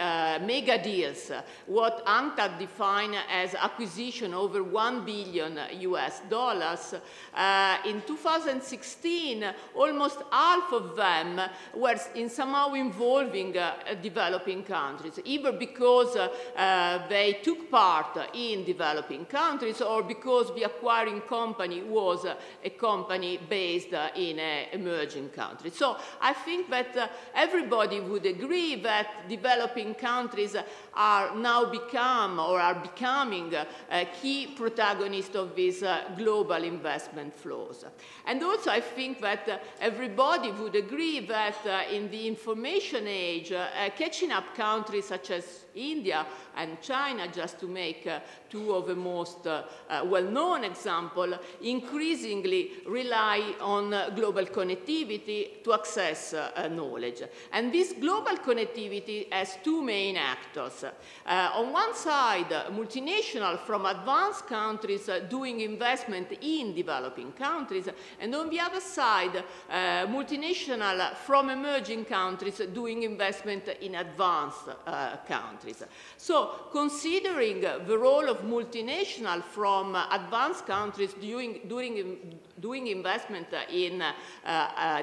mega deals, what UNCTAD defines as acquisition over $1 billion US dollars, in 2016, almost half of them were somehow involving developing countries, either because they took part in developing countries or because the acquiring company was a company based in emerging countries. So I think that everybody would agree that developing countries are now becoming key protagonists of these global investment flows. And also I think that everybody would agree that in the information age, catching up countries such as India and China, just to make two of the most well-known examples, increasingly rely on global connectivity to access knowledge. And this global connectivity has two main actors. On one side, multinational from advanced countries doing investment in developing countries, and on the other side, multinational from emerging countries doing investment in advanced countries. So considering the role of multinational from advanced countries doing investment in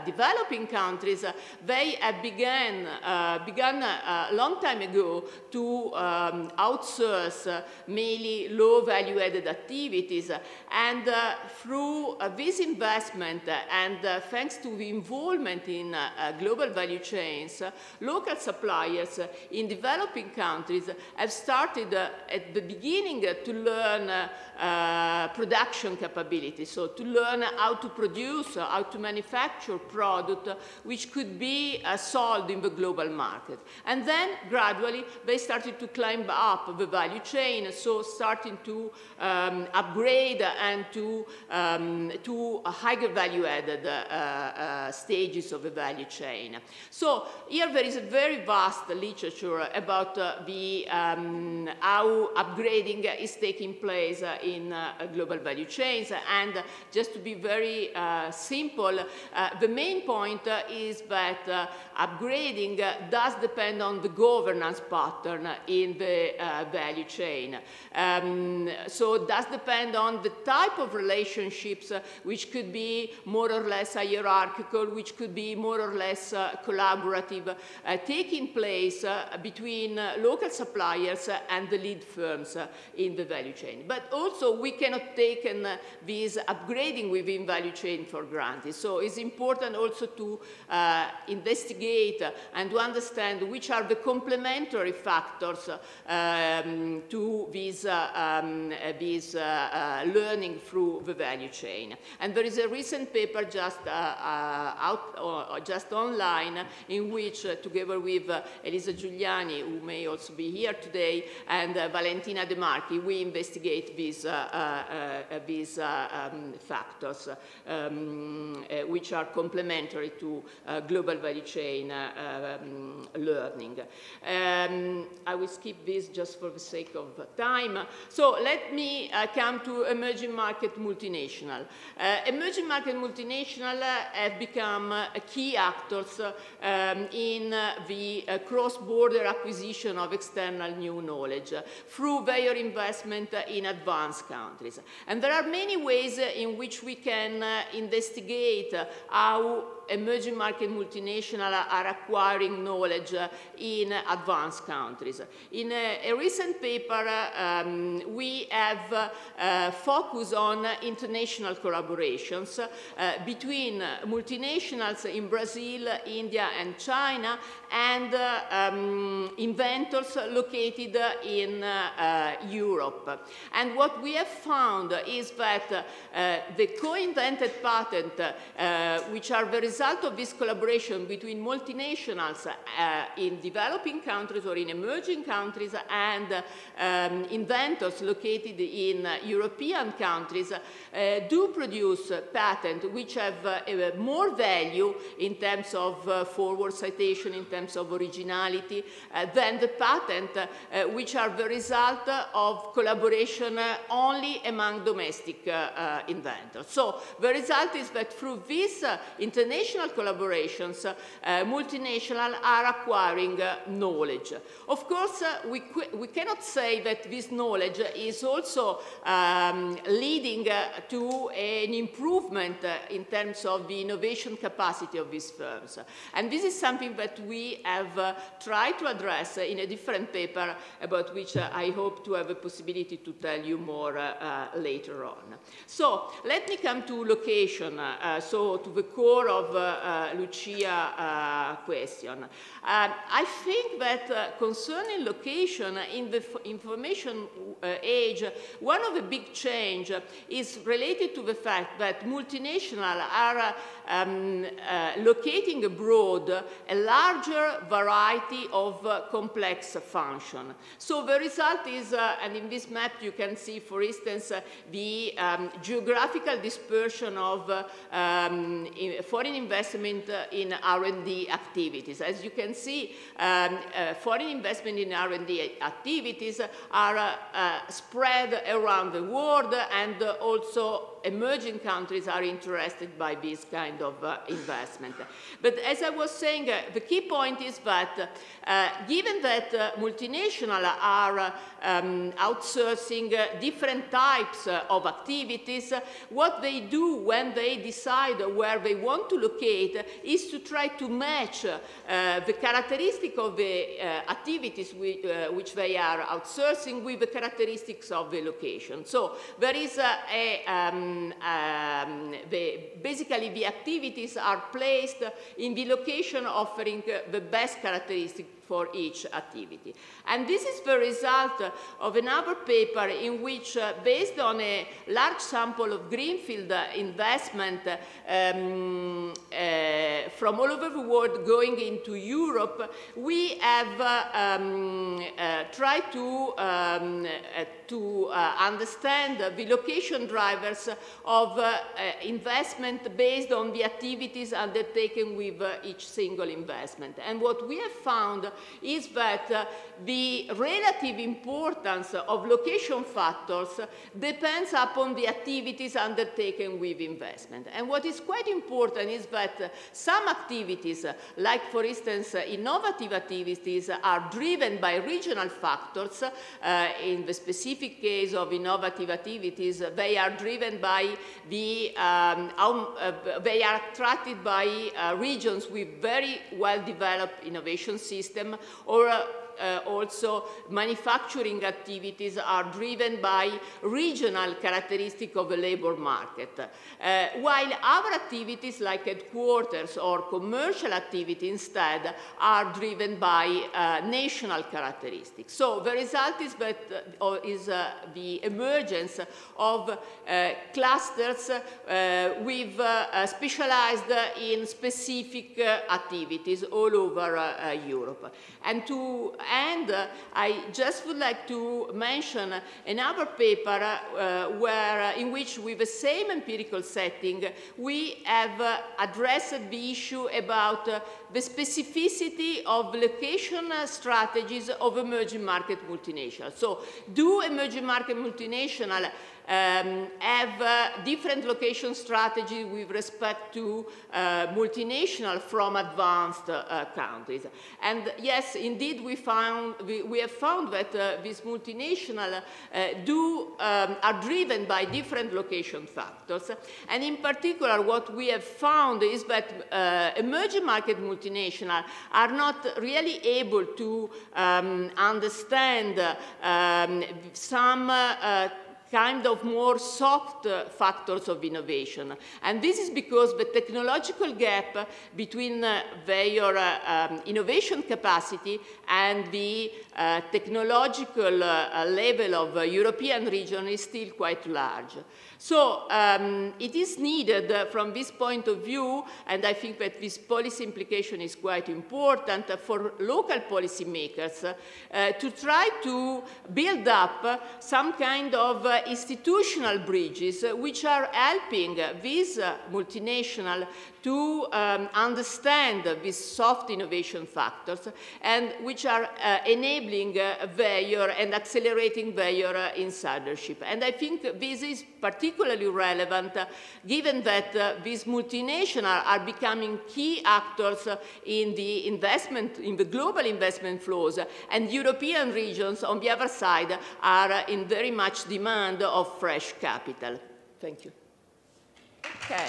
developing countries, they have begun a long time ago to outsource mainly low value-added activities. And through this investment and thanks to the involvement in global value chains, local suppliers in developing countries have started at the beginning to learn production capabilities, so to learn how to produce, how to manufacture product which could be sold in the global market. And then gradually they started to climb up the value chain, so starting to upgrade and to higher value-added stages of the value chain. So here there is a very vast literature about how upgrading is taking place in global value chains. And just to be very simple, the main point is that upgrading does depend on the governance pattern in the value chain. So it does depend on the type of relationships which could be more or less hierarchical, which could be more or less collaborative, taking place between local suppliers and the lead firms in the value chain. But also we cannot take this upgrading within value chain for granted. So it's important also to investigate and to understand which are the complementary factors to this learning through the value chain. And there is a recent paper just just online in which, together with Elisa Giuliani, who may also be here today, and Valentina De Marchi, we investigate these factors which are complementary to global value chain learning. I will skip this just for the sake of time. So let me come to emerging market multinational. Emerging market multinational have become key actors in the cross-border acquisition of external new knowledge through their investment in advanced countries. And there are many ways ways in which we can investigate how emerging market multinationals are acquiring knowledge in advanced countries. In a recent paper, we have focused on international collaborations between multinationals in Brazil, India, and China, and inventors located in Europe. And what we have found is that the co-invented patents, which are the result of this collaboration between multinationals in developing countries or in emerging countries and inventors located in European countries, do produce patents which have more value in terms of forward citation, in terms of originality, than the patents which are the result of collaboration only among domestic inventors. So the result is that through these international collaborations, multinationals are acquiring knowledge. Of course, we cannot say that this knowledge is also leading to an improvement in terms of the innovation capacity of these firms. And this is something that we have tried to address in a different paper, about which I hope to have a possibility to tell you more later on. So let me come to location, so to the core of Lucia's question. I think that concerning location in the information age, one of the big change is related to the fact that multinationals are locating abroad a larger variety of complex functions. So the result is, and in this map you can see, for instance, the geographical dispersion of foreign investment in R&D activities. As you can see, foreign investment in R&D activities are spread around the world, and also emerging countries are interested by this kind of investment. But as I was saying, the key point is that given that multinationals are outsourcing different types of activities, what they do when they decide where they want to locate is to try to match the characteristic of the activities which they are outsourcing with the characteristics of the location. So there is basically the activities are placed in the location offering the best characteristic for each activity. And this is the result of another paper in which, based on a large sample of greenfield investment from all over the world going into Europe, we have tried to understand the location drivers of investment based on the activities undertaken with each single investment. And what we have found is that the relative importance of location factors depends upon the activities undertaken with investment. And what is quite important is that some activities, like for instance innovative activities, are driven by regional factors. In the specific case of innovative activities, they are driven by the, they are attracted by regions with very well-developed innovation system, or also manufacturing activities are driven by regional characteristics of the labor market, while other activities like headquarters or commercial activity instead are driven by national characteristics. So the result is that the emergence of clusters with specialized in specific activities all over Europe. And to end, I just would like to mention another paper in which, with the same empirical setting, we have addressed the issue about the specificity of location strategies of emerging market multinationals. So, do emerging market multinationals have different location strategy with respect to multinational from advanced countries. And yes, indeed, we have found that these multinational are driven by different location factors. And in particular, what we have found is that emerging market multinational are not really able to understand some kind of more soft factors of innovation. And this is because the technological gap between their innovation capacity and the technological level of European region is still quite large. So it is needed from this point of view, and I think that this policy implication is quite important for local policymakers to try to build up some kind of institutional bridges which are helping these multinational to understand these soft innovation factors and which are enabling their and accelerating their insidership. And I think this is particularly relevant given that these multinationals are becoming key actors in the investment, in the global investment flows, and European regions, on the other side, are in very much demand of fresh capital. Thank you. Okay.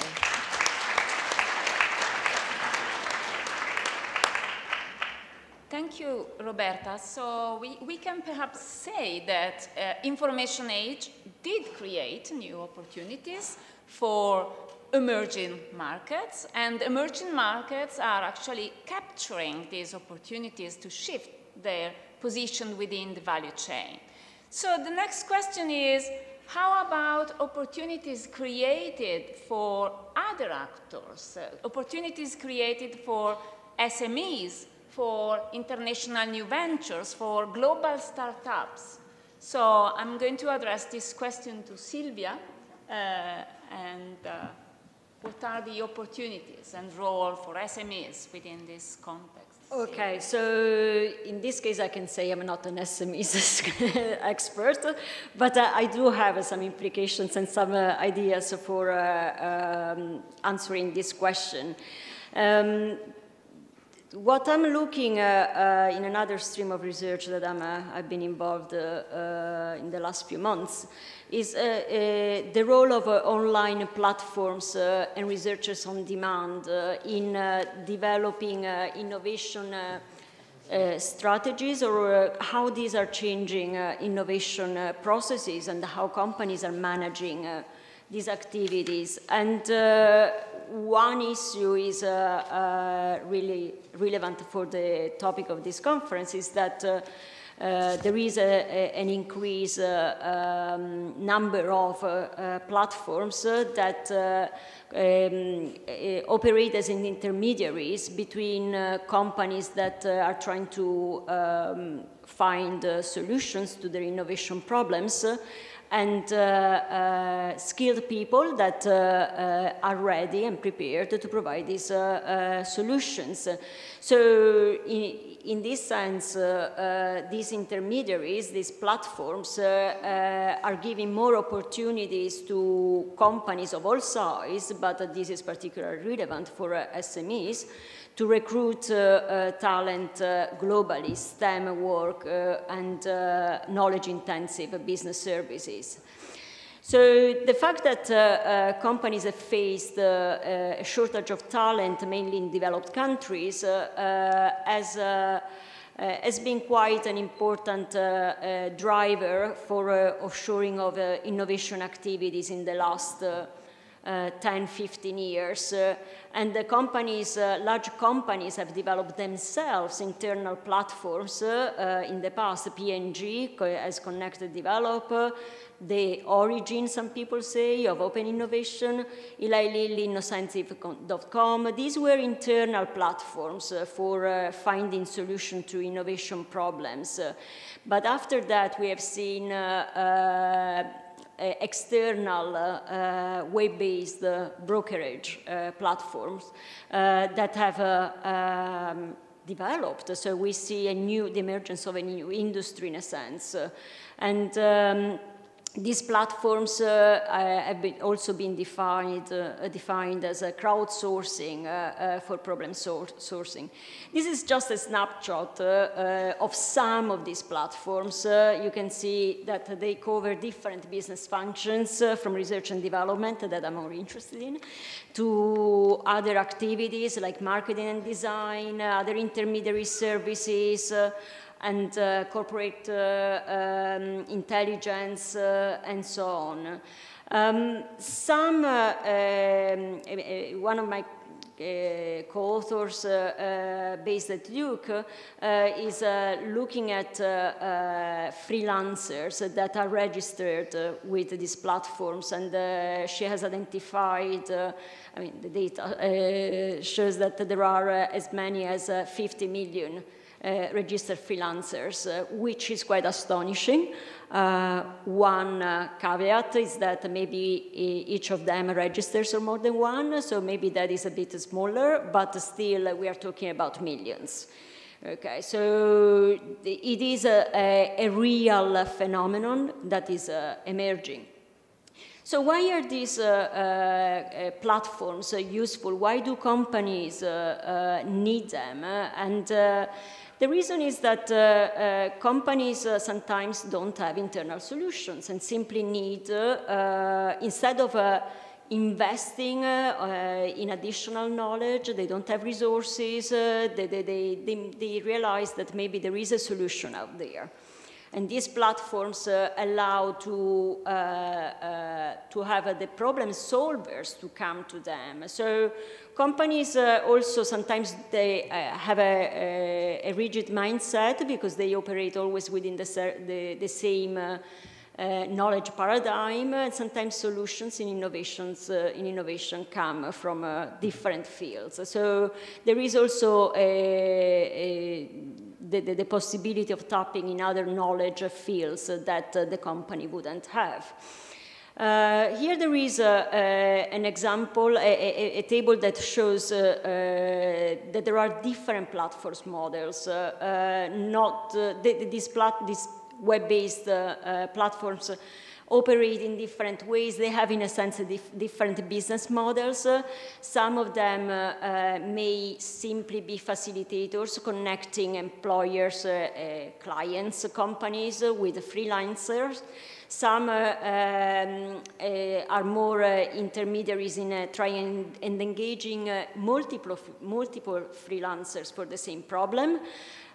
Thank you, Roberta. So we can perhaps say that information age did create new opportunities for emerging markets, and emerging markets are actually capturing these opportunities to shift their position within the value chain. So the next question is, how about opportunities created for other actors, opportunities created for SMEs, for international new ventures, for global startups? So I'm going to address this question to Silvia, what are the opportunities and role for SMEs within this context? Okay, so in this case I can say I'm not an SMEs expert, but I do have some implications and some ideas for answering this question. What I'm looking in another stream of research that I've been involved in the last few months is the role of online platforms and researchers on demand in developing innovation strategies, or how these are changing innovation processes and how companies are managing these activities. And one issue is really relevant for the topic of this conference is that there is an increased number of platforms that operate as intermediaries between companies that are trying to find solutions to their innovation problems and skilled people that are ready and prepared to provide these solutions. So in this sense, these intermediaries, these platforms, are giving more opportunities to companies of all size, but this is particularly relevant for SMEs, to recruit talent globally, STEM work, and knowledge-intensive business services. So the fact that companies have faced a shortage of talent, mainly in developed countries, has been quite an important driver for offshoring of innovation activities in the last 10, 15 years. And the companies, large companies have developed themselves internal platforms in the past. P&G has Connected Develop, the origin, some people say, of open innovation, Eli Lilly, Innocentive.com. These were internal platforms for finding solutions to innovation problems. But after that, we have seen external web-based brokerage platforms that have developed. So we see the emergence of a new industry in a sense. And these platforms have also been defined as a crowdsourcing for problem sourcing. This is just a snapshot of some of these platforms. You can see that they cover different business functions from research and development that I'm more interested in, to other activities like marketing and design, other intermediary services, and corporate intelligence, and so on. One of my co-authors based at Duke is looking at freelancers that are registered with these platforms, and she has identified, I mean, the data shows that there are as many as 50 million registered freelancers, which is quite astonishing. One caveat is that maybe each of them registers or more than one, so maybe that is a bit smaller, but still we are talking about millions. Okay, so it is a real phenomenon that is emerging. So why are these platforms useful? Why do companies need them? And the reason is that companies sometimes don't have internal solutions and simply need, instead of investing in additional knowledge, they don't have resources, they realize that maybe there is a solution out there. And these platforms allow to have the problem solvers to come to them. So companies also sometimes they have a rigid mindset because they operate always within the same knowledge paradigm, and sometimes solutions in innovation come from different fields. So there is also the possibility of tapping in other knowledge fields that the company wouldn't have. Here there is an example, a table that shows that there are different platforms models, these web-based platforms operate in different ways. They have, in a sense, different business models. Some of them may simply be facilitators connecting employers, clients, companies with freelancers. Some are more intermediaries in trying and engaging multiple freelancers for the same problem.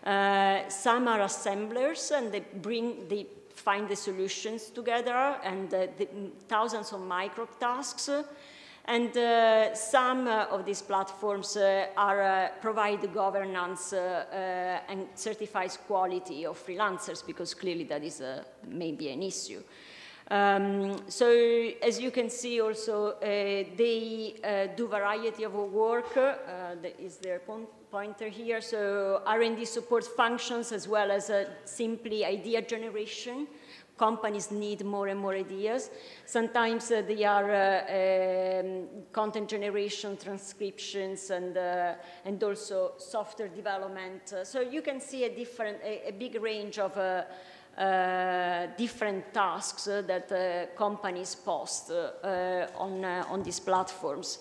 Some are assemblers, and they find the solutions together, and thousands of micro tasks. And some of these platforms provide governance and certifies quality of freelancers, because clearly that is maybe an issue. So as you can see also, they do variety of work. That is their pointer here. So R&D support functions as well as simply idea generation. Companies need more and more ideas. Sometimes they are content generation, transcriptions, and also software development. So you can see a big range of different tasks that companies post on these platforms.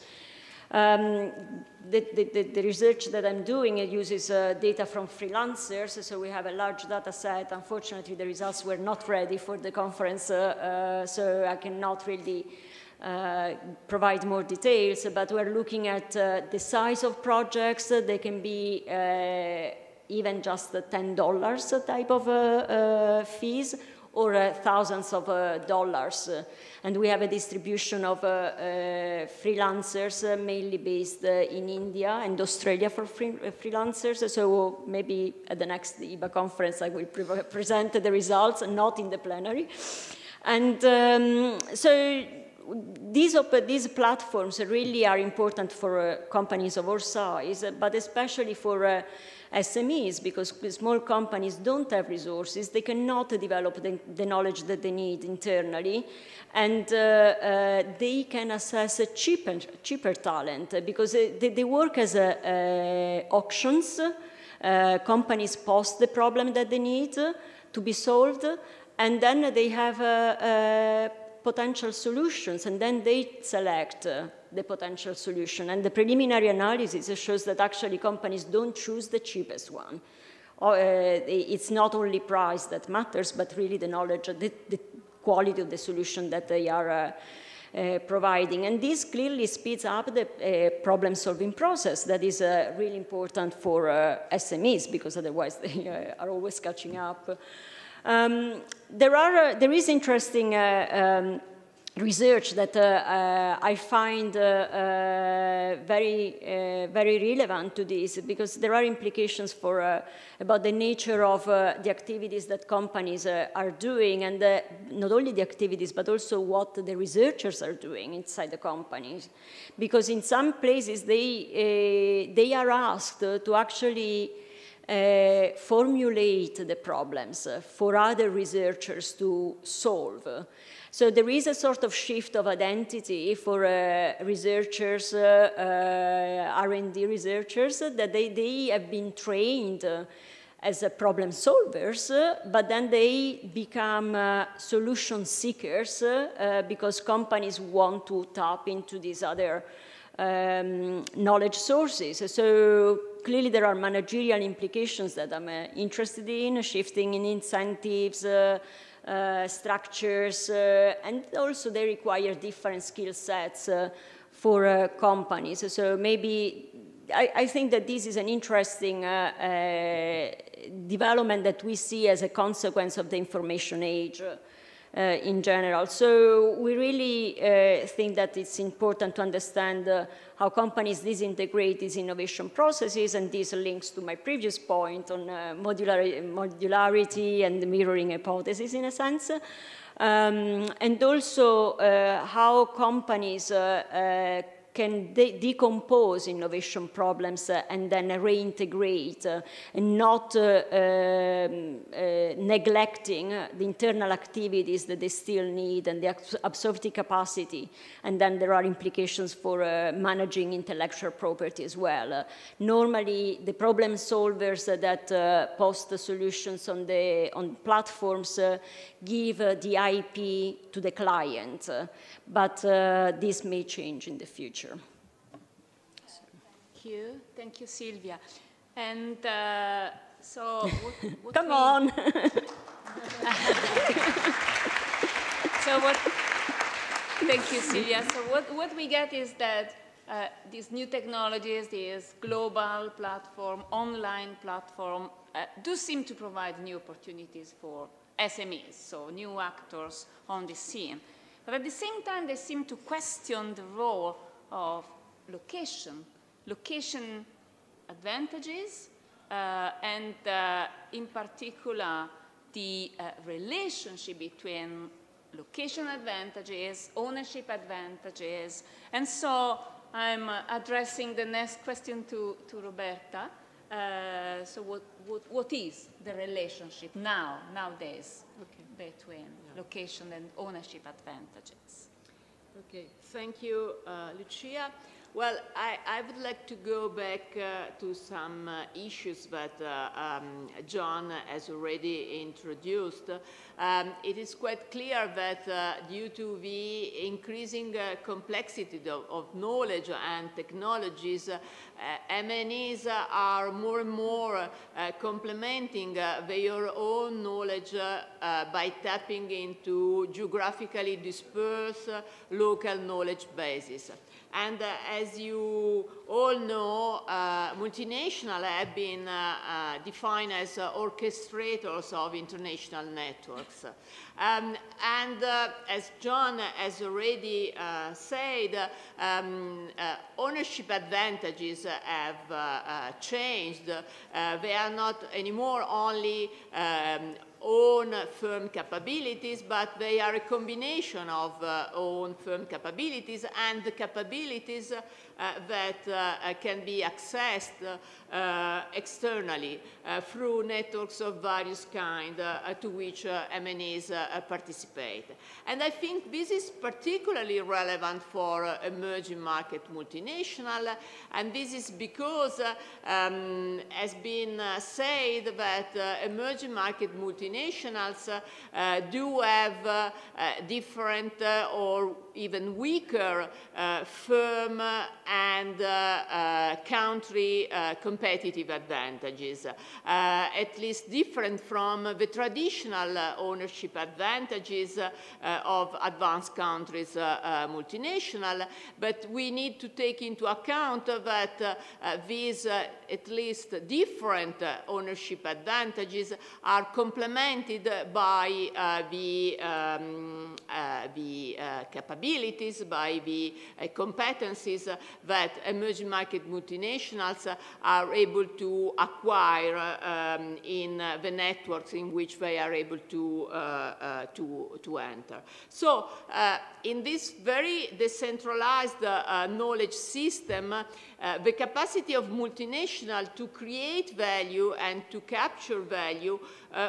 The research that I'm doing uses data from freelancers, so we have a large data set. Unfortunately, the results were not ready for the conference, so I cannot really provide more details, but we're looking at the size of projects. They can be even just $10 type of fees, or thousands of dollars. And we have a distribution of freelancers, mainly based in India and Australia for freelancers. So maybe at the next EIBA conference, I will present the results, not in the plenary. And so these platforms really are important for companies of our size, but especially for SMEs, because small companies don't have resources. They cannot develop the knowledge that they need internally, and they can access cheaper talent, because they work as auctions. Companies post the problem that they need to be solved, and then they have potential solutions, and then they select the potential solution. And the preliminary analysis shows that actually companies don't choose the cheapest one. It's not only price that matters, but really the knowledge, the quality of the solution that they are providing. And this clearly speeds up the problem-solving process that is really important for SMEs, because otherwise they are always catching up. There is interesting research that I find very relevant to this, because there are implications for about the nature of the activities that companies are doing, and not only the activities, but also what the researchers are doing inside the companies. Because in some places they are asked to actually formulate the problems for other researchers to solve. So there is a sort of shift of identity for researchers, R&D researchers, that they have been trained as problem solvers, but then they become solution seekers because companies want to tap into these other knowledge sources. So clearly there are managerial implications that I'm interested in, shifting in incentives, structures, and also they require different skill sets for companies. So maybe I think that this is an interesting development that we see as a consequence of the information age in general. So we really think that it's important to understand how companies disintegrate these innovation processes, and this links to my previous point on modularity and the mirroring hypothesis in a sense. And also how companies can decompose innovation problems and then reintegrate, and not neglecting the internal activities that they still need and the absorptive capacity. And then there are implications for managing intellectual property as well. Normally, the problem solvers that post the solutions on platforms give the IP to the client, but this may change in the future. Thank you, Silvia. And so, what come on. Thank you, Silvia. So what we get is that these new technologies, this global platform, online platform, do seem to provide new opportunities for SMEs, so new actors on the scene. But at the same time, they seem to question the role of location advantages, and in particular, the relationship between location advantages, ownership advantages. And so I'm addressing the next question to Roberta. So what is the relationship nowadays between location and ownership advantages? Okay, thank you, Lucia. Well, I would like to go back to some issues that John has already introduced. It is quite clear that due to the increasing complexity of knowledge and technologies, MNEs are more and more complementing their own knowledge by tapping into geographically dispersed local knowledge bases. And as you all know, multinationals have been defined as orchestrators of international networks. And as John has already said, ownership advantages have changed. They are not anymore only own firm capabilities, but they are a combination of own firm capabilities and the capabilities that can be accessed externally through networks of various kinds to which MNEs participate. And I think this is particularly relevant for emerging market multinational, and this is because, has been said that emerging market multinationals do have different or even weaker firm and country competitive advantages, at least different from the traditional ownership advantages of advanced countries multinational, but we need to take into account that these at least different ownership advantages are complemented by the capabilities, by the competencies that emerging market multinationals are able to acquire in the networks in which they are able to enter. So in this very decentralized knowledge system, the capacity of multinational to create value and to capture value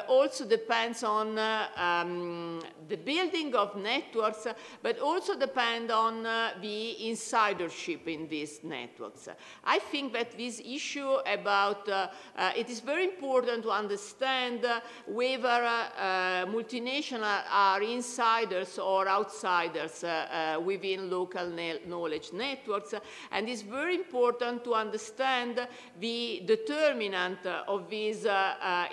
also depends on the building of networks, but also depend on the insidership in these networks. I think that this issue about, it is very important to understand whether multinational are insiders or outsiders within local knowledge networks, and it's very important to understand the determinant of this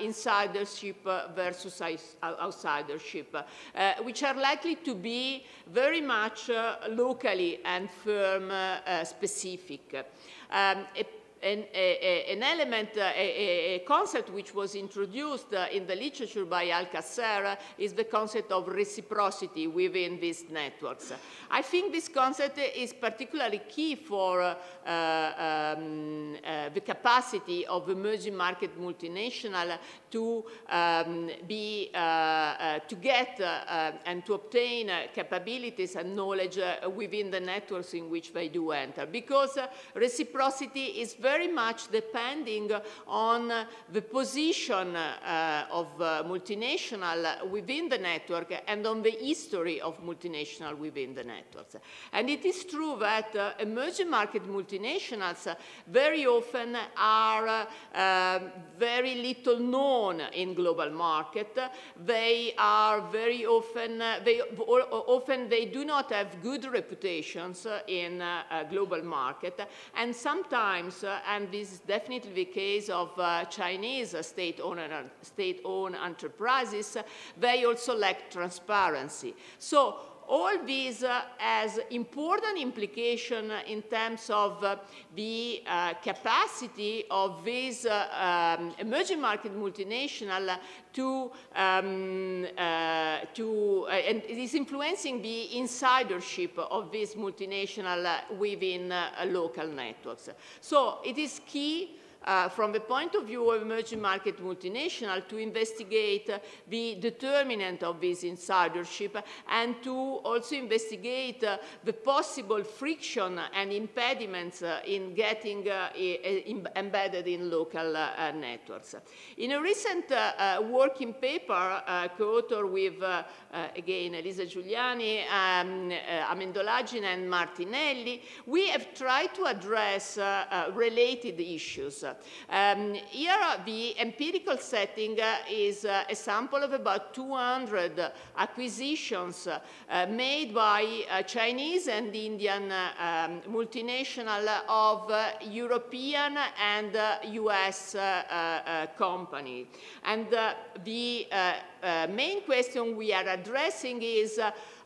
insidership versus outsidership, which are likely to be very much locally and firm specific. An element, a concept which was introduced in the literature by Alcacer is the concept of reciprocity within these networks. I think this concept is particularly key for the capacity of emerging market multinational to get and to obtain capabilities and knowledge within the networks in which they do enter, because reciprocity is very much depending on the position of multinational within the network and on the history of multinational within the networks. And it is true that emerging market multinationals very often are very little known in global market. They are very often, they do not have good reputations in global market, and sometimes, and this is definitely the case of Chinese state-owned enterprises, they also lack transparency. So all these has important implication in terms of the capacity of these emerging market multinational and it is influencing the insidership of these multinational within local networks. So it is key from the point of view of emerging market multinational to investigate the determinant of this insidership and to also investigate the possible friction and impediments in getting embedded in local networks. In a recent working paper co-authored with, again, Elisa Giuliani, Amendolagine, and Martinelli, we have tried to address related issues. Here, the empirical setting is a sample of about 200 acquisitions made by Chinese and Indian multinational of European and US company. And the main question we are addressing is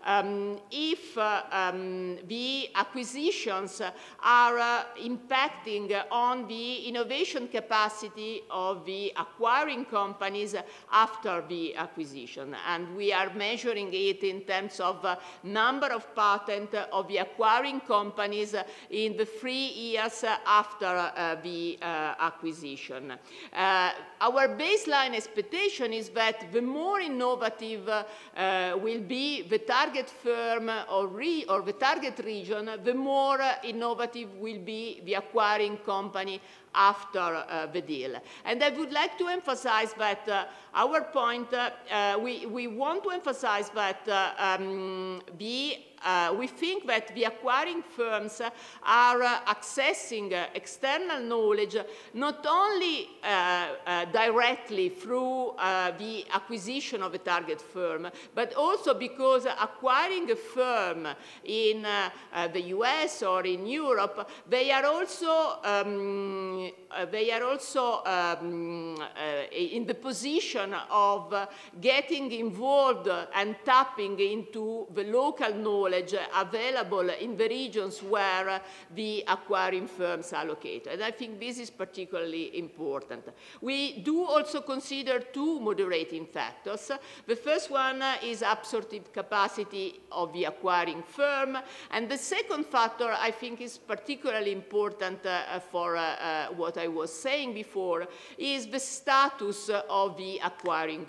if the acquisitions are impacting on the innovation capacity of the acquiring companies after the acquisition. And we are measuring it in terms of number of patents of the acquiring companies in the 3 years after the acquisition. Our baseline expectation is that the more innovative will be the target target firm or the target region, the more innovative will be the acquiring company after the deal. And I would like to emphasize that our point, we want to emphasize that we think that the acquiring firms are accessing external knowledge not only directly through the acquisition of a target firm, but also because acquiring a firm in the US or in Europe, they are also in the position of getting involved and tapping into the local knowledge available in the regions where the acquiring firms are located. And I think this is particularly important. We do also consider two moderating factors. The first one is absorptive capacity of the acquiring firm. And the second factor, I think, is particularly important for what I was saying before, is the status of the acquiring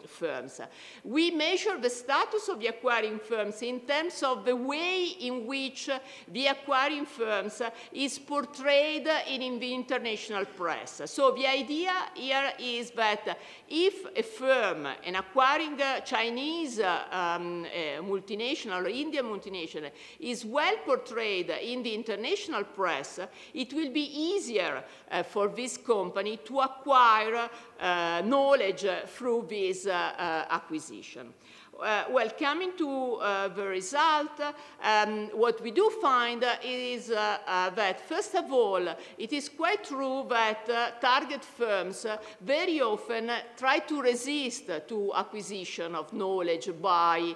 firms. We measure the status of the acquiring firms in terms of the way in which the acquiring firms is portrayed in the international press. So the idea here is that if a firm, an acquiring Chinese multinational or Indian multinational, is well portrayed in the international press, it will be easier for this company to acquire knowledge through this acquisition. Well, coming to the result, what we do find is that, first of all, it is quite true that target firms very often try to resist to acquisition of knowledge by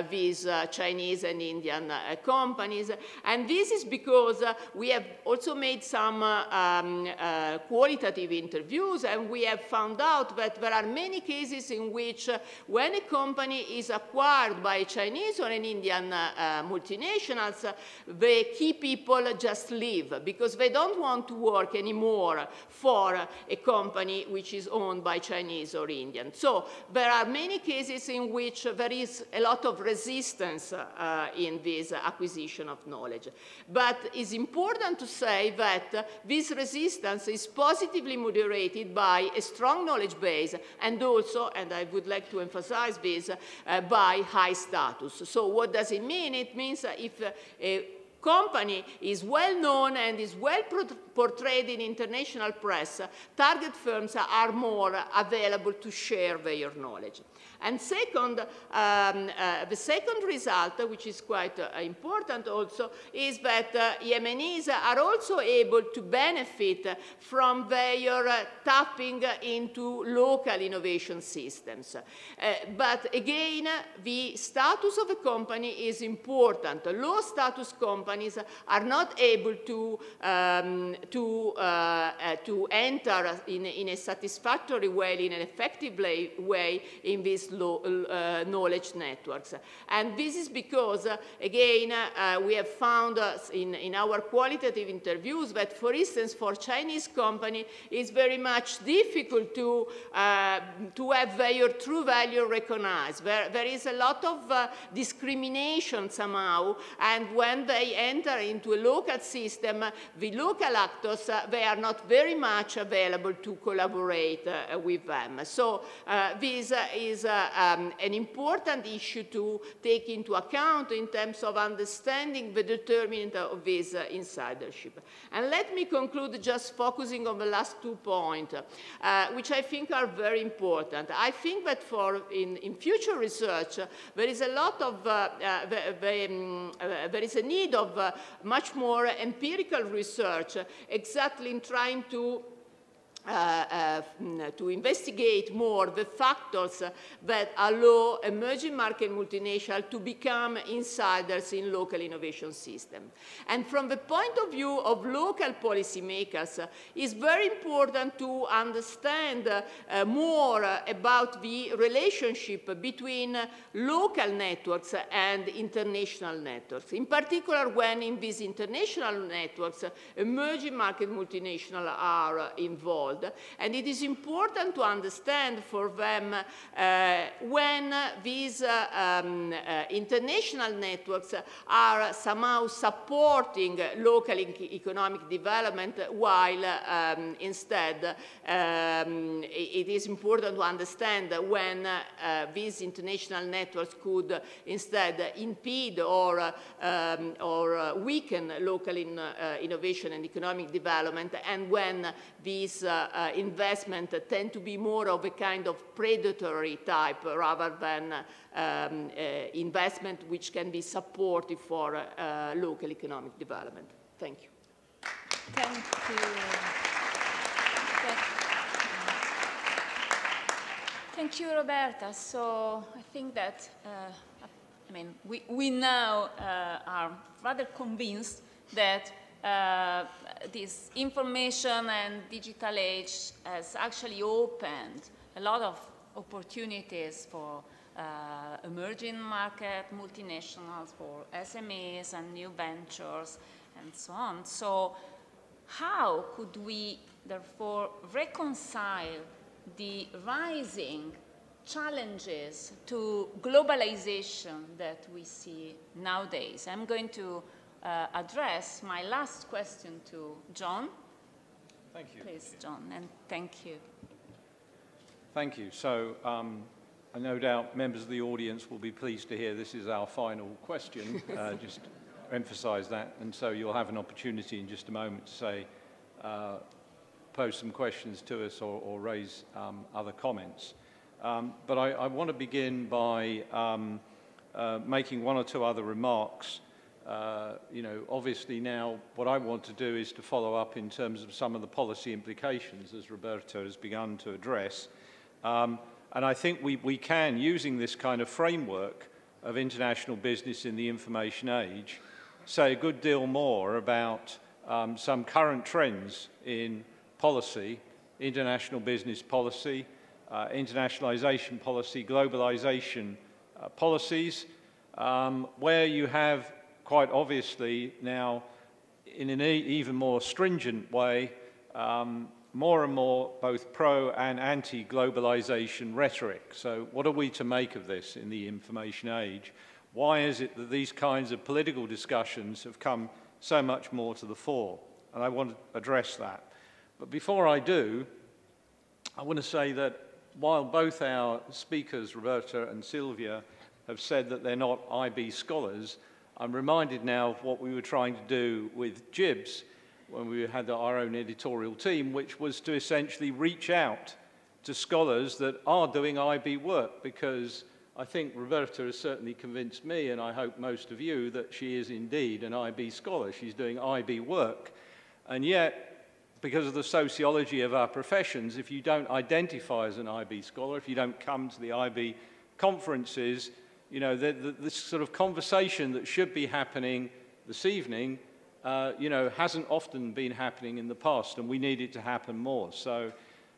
these Chinese and Indian companies. And this is because we have also made some qualitative interviews, and we have found out that there are many cases in which when a company is acquired by Chinese or an Indian multinationals, the key people just leave because they don't want to work anymore for a company which is owned by Chinese or Indian. So there are many cases in which there is a lot of resistance in this acquisition of knowledge. But it's important to say that this resistance is positively moderated by a strong knowledge base and also, and I would like to emphasize this, by high status. So what does it mean? It means if a company is well known and is well portrayed in international press, target firms are more available to share their knowledge. And second, the second result, which is quite important also, is that Yemenis are also able to benefit from their tapping into local innovation systems. But again, the status of a company is important. Low status companies are not able to enter in a satisfactory way, in an effective way, in these knowledge networks. And this is because, again, we have found in our qualitative interviews that, for instance, for Chinese company, it's very much difficult to have their true value recognized. There is a lot of discrimination somehow, and when they enter into a local system, the local actors, they are not very much available to collaborate with them. So this is an important issue to take into account in terms of understanding the determinant of this insidership. And let me conclude just focusing on the last 2 points, which I think are very important. I think that in future research, there is a lot of, there is a need of much more empirical research exactly in trying to investigate more the factors that allow emerging market multinationals to become insiders in local innovation systems. And from the point of view of local policymakers, it's very important to understand more about the relationship between local networks and international networks. In particular, when in these international networks, emerging market multinationals are involved. And it is important important to understand for them when these international networks are somehow supporting local economic development, while instead it is important to understand when these international networks could instead impede or weaken local innovation and economic development, and when these investments tend to be more of a kind of predatory type rather than investment which can be supportive for local economic development. Thank you. Thank you. Thank you, Roberta. So I think that, I mean, we now are rather convinced that this information and digital age has actually opened a lot of opportunities for emerging market, multinationals, for SMEs and new ventures and so on. So how could we therefore reconcile the rising challenges to globalization that we see nowadays? I'm going to address my last question to John. Thank you. Please, John, and thank you. Thank you. So I no doubt members of the audience will be pleased to hear this is our final question. Just to emphasize that. And so you'll have an opportunity in just a moment to say, pose some questions to us or raise other comments. But I want to begin by making one or two other remarks. You know, obviously now what I want to do is to follow up in terms of some of the policy implications, as Roberto has begun to address. And I think we can, using this kind of framework of international business in the information age, say a good deal more about some current trends in policy, international business policy, internationalization policy, globalization policies, where you have quite obviously now, in an even more stringent way, more and more both pro and anti-globalization rhetoric. So what are we to make of this in the information age? Why is it that these kinds of political discussions have come so much more to the fore? And I want to address that. But before I do, I want to say that while both our speakers, Roberta and Silvia, have said that they're not IB scholars, I'm reminded now of what we were trying to do with JIBS when we had our own editorial team, which was to essentially reach out to scholars that are doing IB work, because I think Roberta has certainly convinced me, and I hope most of you, that she is indeed an IB scholar. She's doing IB work. And yet, because of the sociology of our professions, if you don't identify as an IB scholar, if you don't come to the IB conferences, you know, this sort of conversation that should be happening this evening, you know, hasn't often been happening in the past, and we need it to happen more. So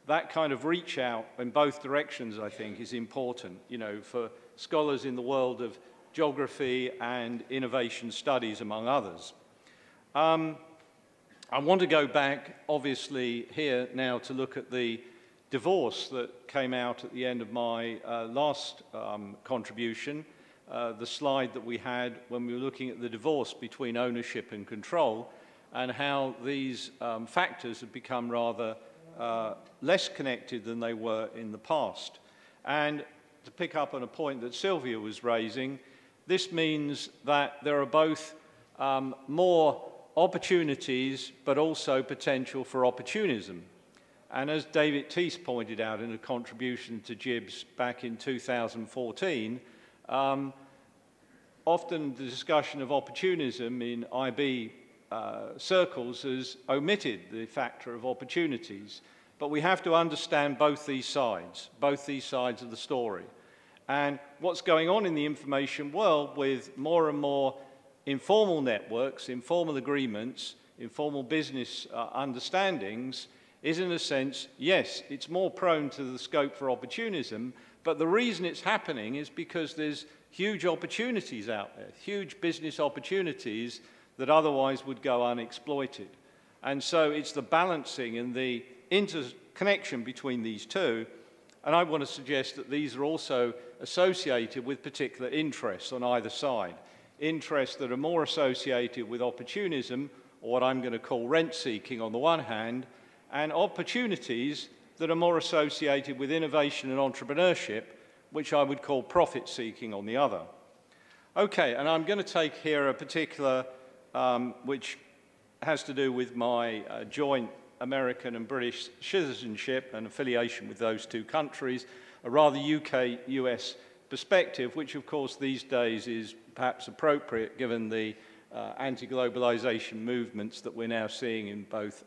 that kind of reach out in both directions, I think, is important, you know, for scholars in the world of geography and innovation studies, among others. I want to go back, obviously, here now to look at the divorce that came out at the end of my last contribution, the slide that we had when we were looking at the divorce between ownership and control, and how these factors have become rather less connected than they were in the past. And to pick up on a point that Sylvia was raising, this means that there are both more opportunities, but also potential for opportunism. And as David Teese pointed out in a contribution to JIBS back in 2014, often the discussion of opportunism in IB circles has omitted the factor of opportunities. But we have to understand both these sides of the story. And what's going on in the information world with more and more informal networks, informal agreements, informal business understandings is, in a sense, yes, it's more prone to the scope for opportunism, but the reason it's happening is because there's huge opportunities out there, huge business opportunities that otherwise would go unexploited. And so it's the balancing and the connection between these two, and I want to suggest that these are also associated with particular interests on either side. Interests that are more associated with opportunism, or what I'm going to call rent-seeking on the one hand, and opportunities that are more associated with innovation and entrepreneurship, which I would call profit-seeking on the other. Okay, and I'm going to take here a particular, which has to do with my joint American and British citizenship and affiliation with those two countries, a rather UK-US perspective, which of course these days is perhaps appropriate given the anti-globalization movements that we're now seeing in both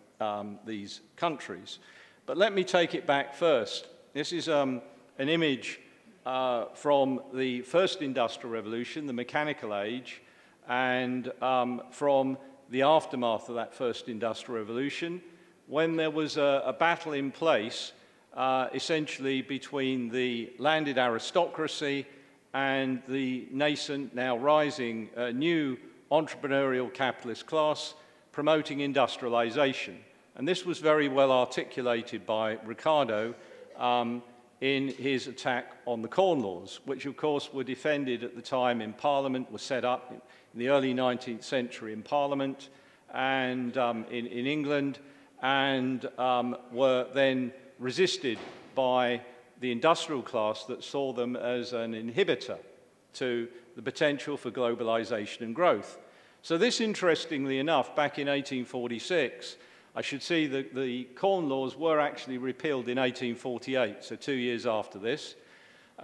these countries. But let me take it back first. This is an image from the first industrial revolution, the mechanical age, and from the aftermath of that first industrial revolution, when there was a battle in place essentially between the landed aristocracy and the nascent, now rising, new entrepreneurial capitalist class promoting industrialization. And this was very well articulated by Ricardo in his attack on the Corn Laws, which of course were defended at the time in Parliament, were set up in the early 19th century in Parliament and in England, and were then resisted by the industrial class that saw them as an inhibitor to the potential for globalization and growth. So this, interestingly enough, back in 1846, I should see that the Corn Laws were actually repealed in 1848, so 2 years after this.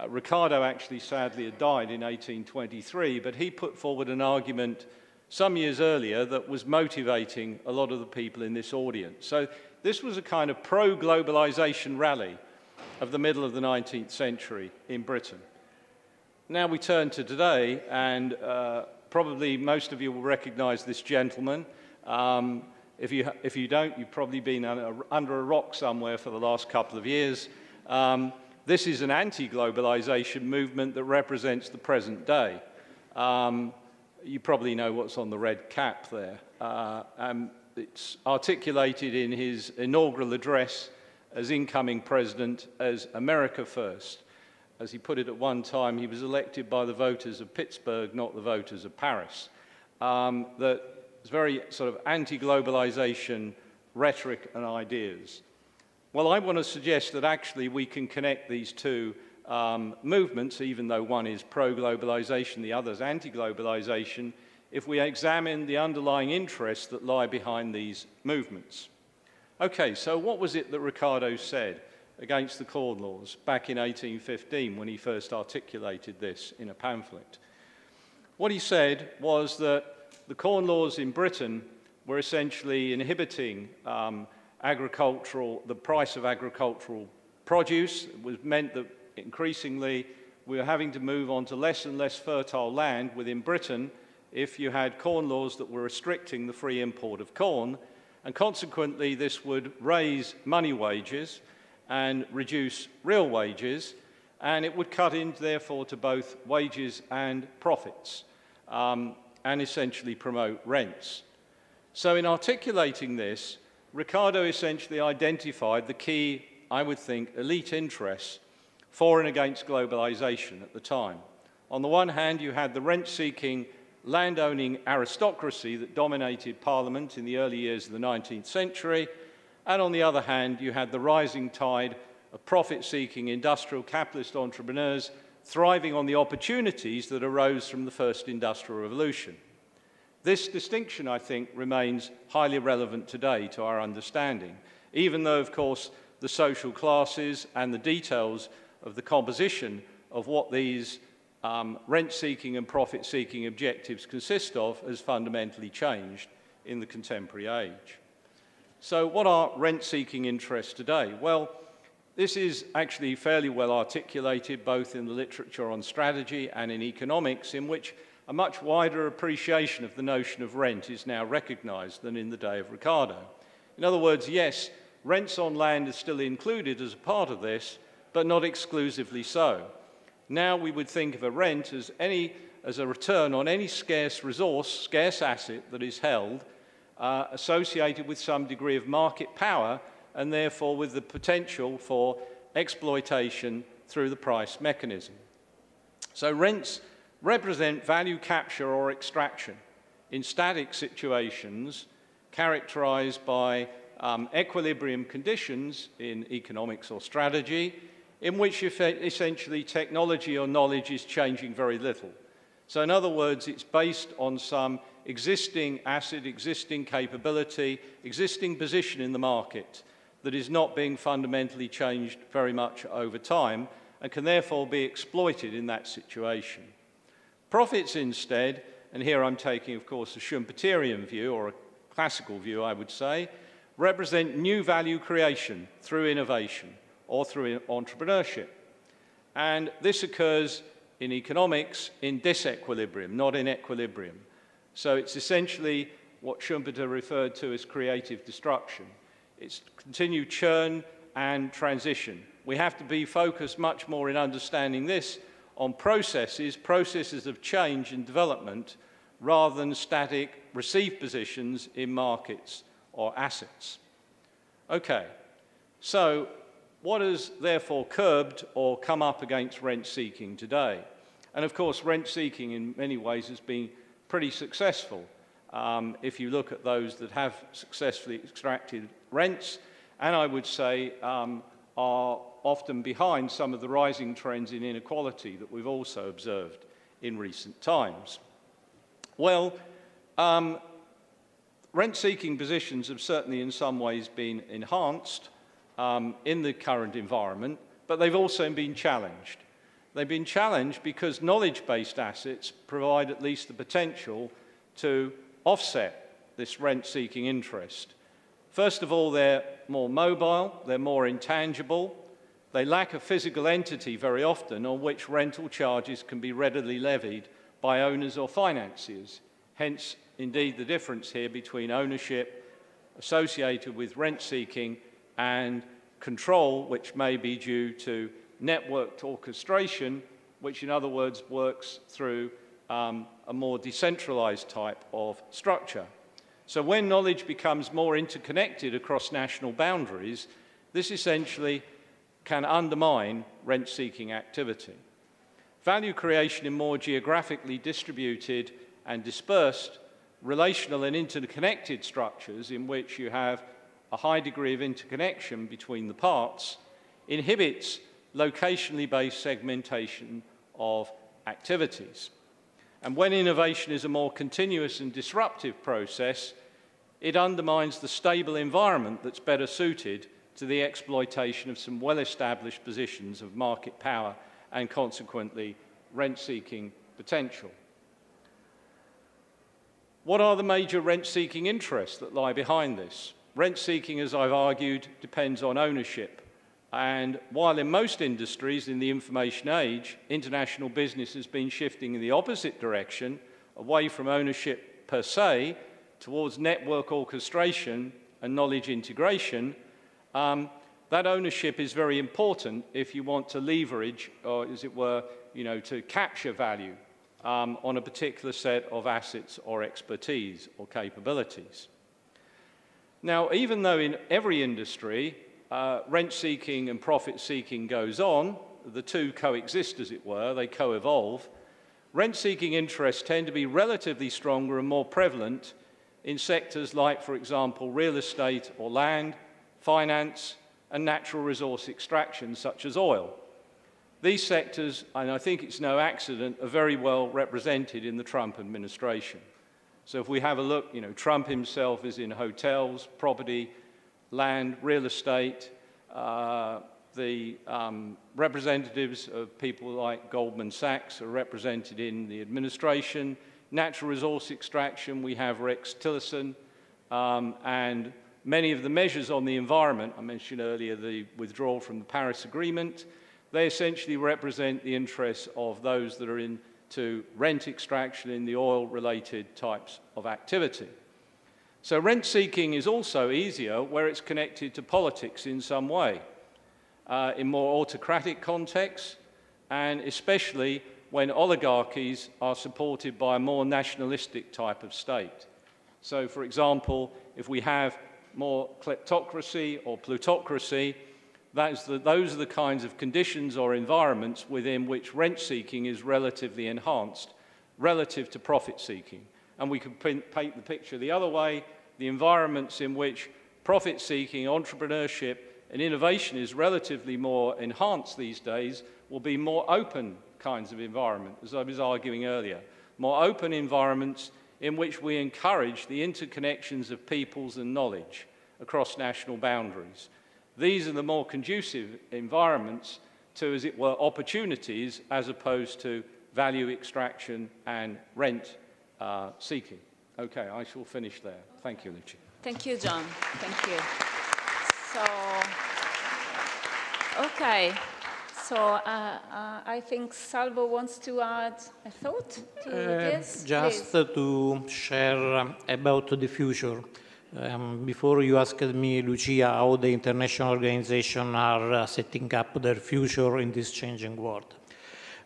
Ricardo actually sadly had died in 1823, but he put forward an argument some years earlier that was motivating a lot of the people in this audience. So this was a kind of pro-globalization rally of the middle of the 19th century in Britain. Now we turn to today, and probably most of you will recognize this gentleman. If you don't, you've probably been under a rock somewhere for the last couple of years. This is an anti-globalization movement that represents the present day. You probably know what's on the red cap there. It's articulated in his inaugural address as incoming president as America First. As he put it at one time, he was elected by the voters of Pittsburgh, not the voters of Paris. That is very sort of anti-globalization rhetoric and ideas. Well, I want to suggest that actually we can connect these two movements, even though one is pro-globalization, the other is anti-globalization, if we examine the underlying interests that lie behind these movements. Okay, so what was it that Ricardo said against the Corn Laws back in 1815 when he first articulated this in a pamphlet? What he said was that the Corn Laws in Britain were essentially inhibiting the price of agricultural produce. It was meant that increasingly we were having to move on to less and less fertile land within Britain if you had corn laws that were restricting the free import of corn, and consequently this would raise money wages and reduce real wages, and it would cut in therefore to both wages and profits, and essentially promote rents. So in articulating this, Ricardo essentially identified the key, I would think, elite interests for and against globalization at the time. On the one hand, you had the rent-seeking, land-owning aristocracy that dominated Parliament in the early years of the 19th century, and on the other hand, you had the rising tide of profit-seeking industrial capitalist entrepreneurs thriving on the opportunities that arose from the first industrial revolution. This distinction, I think, remains highly relevant today to our understanding, even though, of course, the social classes and the details of the composition of what these rent-seeking and profit-seeking objectives consist of has fundamentally changed in the contemporary age. So what are rent-seeking interests today? Well, this is actually fairly well articulated both in the literature on strategy and in economics, in which a much wider appreciation of the notion of rent is now recognized than in the day of Ricardo. In other words, yes, rents on land are still included as a part of this, but not exclusively so. Now we would think of a rent as a return on any scarce resource, scarce asset that is held, associated with some degree of market power and therefore with the potential for exploitation through the price mechanism. So rents represent value capture or extraction in static situations characterized by equilibrium conditions in economics or strategy, in which essentially technology or knowledge is changing very little. So in other words, it's based on some existing asset, existing capability, existing position in the market that is not being fundamentally changed very much over time and can therefore be exploited in that situation. Profits instead, and here I'm taking, of course, a Schumpeterian view, or a classical view, I would say, represent new value creation through innovation or through entrepreneurship. And this occurs in economics in disequilibrium, not in equilibrium. So it's essentially what Schumpeter referred to as creative destruction. It's continued churn and transition. We have to be focused much more in understanding this on processes of change and development, rather than static received positions in markets or assets. Okay, so what has therefore curbed or come up against rent-seeking today? And of course, rent-seeking in many ways has been pretty successful. If you look at those that have successfully extracted rents, and I would say are often behind some of the rising trends in inequality that we've also observed in recent times. Well, rent-seeking positions have certainly in some ways been enhanced in the current environment, but they've also been challenged. They've been challenged because knowledge-based assets provide at least the potential to offset this rent-seeking interest. First of all, they're more mobile, they're more intangible, they lack a physical entity very often on which rental charges can be readily levied by owners or financiers. Hence, indeed, the difference here between ownership associated with rent-seeking and control, which may be due to networked orchestration, which in other words works through a more decentralized type of structure. So when knowledge becomes more interconnected across national boundaries, this essentially can undermine rent-seeking activity. Value creation in more geographically distributed and dispersed, relational and interconnected structures in which you have a high degree of interconnection between the parts inhibits locationally based segmentation of activities. And when innovation is a more continuous and disruptive process, it undermines the stable environment that's better suited to the exploitation of some well-established positions of market power and consequently rent-seeking potential. What are the major rent-seeking interests that lie behind this? Rent-seeking, as I've argued, depends on ownership. And while in most industries in the information age, international business has been shifting in the opposite direction, away from ownership per se, towards network orchestration and knowledge integration, that ownership is very important if you want to leverage, or as it were, to capture value on a particular set of assets or expertise or capabilities. Now, even though in every industry rent-seeking and profit-seeking goes on, the two coexist, as it were, they co-evolve, rent-seeking interests tend to be relatively stronger and more prevalent in sectors like, for example, real estate or land, finance, and natural resource extraction, such as oil. These sectors, and I think it's no accident, are very well represented in the Trump administration. So if we have a look, Trump himself is in hotels, property, land, real estate. The representatives of people like Goldman Sachs are represented in the administration. Natural resource extraction, we have Rex Tillerson, and many of the measures on the environment, I mentioned earlier the withdrawal from the Paris Agreement, they essentially represent the interests of those that are into rent extraction in the oil-related types of activity. So rent-seeking is also easier where it's connected to politics in some way, in more autocratic contexts, and especially when oligarchies are supported by a more nationalistic type of state. So, for example, if we have more kleptocracy or plutocracy, those are the kinds of conditions or environments within which rent-seeking is relatively enhanced relative to profit-seeking. And we could paint the picture the other way, the environments in which profit-seeking, entrepreneurship, and innovation is relatively more enhanced these days will be more open kinds of environment, as I was arguing earlier. More open environments in which we encourage the interconnections of peoples and knowledge across national boundaries. These are the more conducive environments to, as it were, opportunities as opposed to value extraction and rent seeking. Okay, I shall finish there. Thank you, Lucia. Thank you, John. Thank you. So, okay. So I think Salvo wants to add a thought to this. Just to share about the future. Before you asked me, Lucia, how the international organizations are setting up their future in this changing world.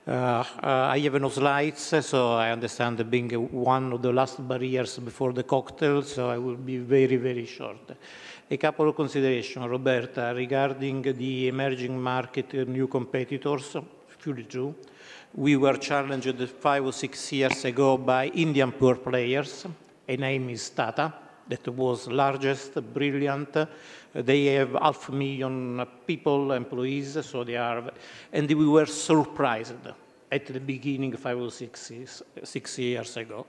I have no slides, so I understand being one of the last barriers before the cocktail, so I will be very, very short. A couple of considerations, Roberta, regarding the emerging market new competitors, fully true. We were challenged 5 or 6 years ago by Indian pure players. A name is Tata, that was largest, brilliant. They have 500,000 people, employees, so they are, and we were surprised at the beginning 5 or 6 years ago.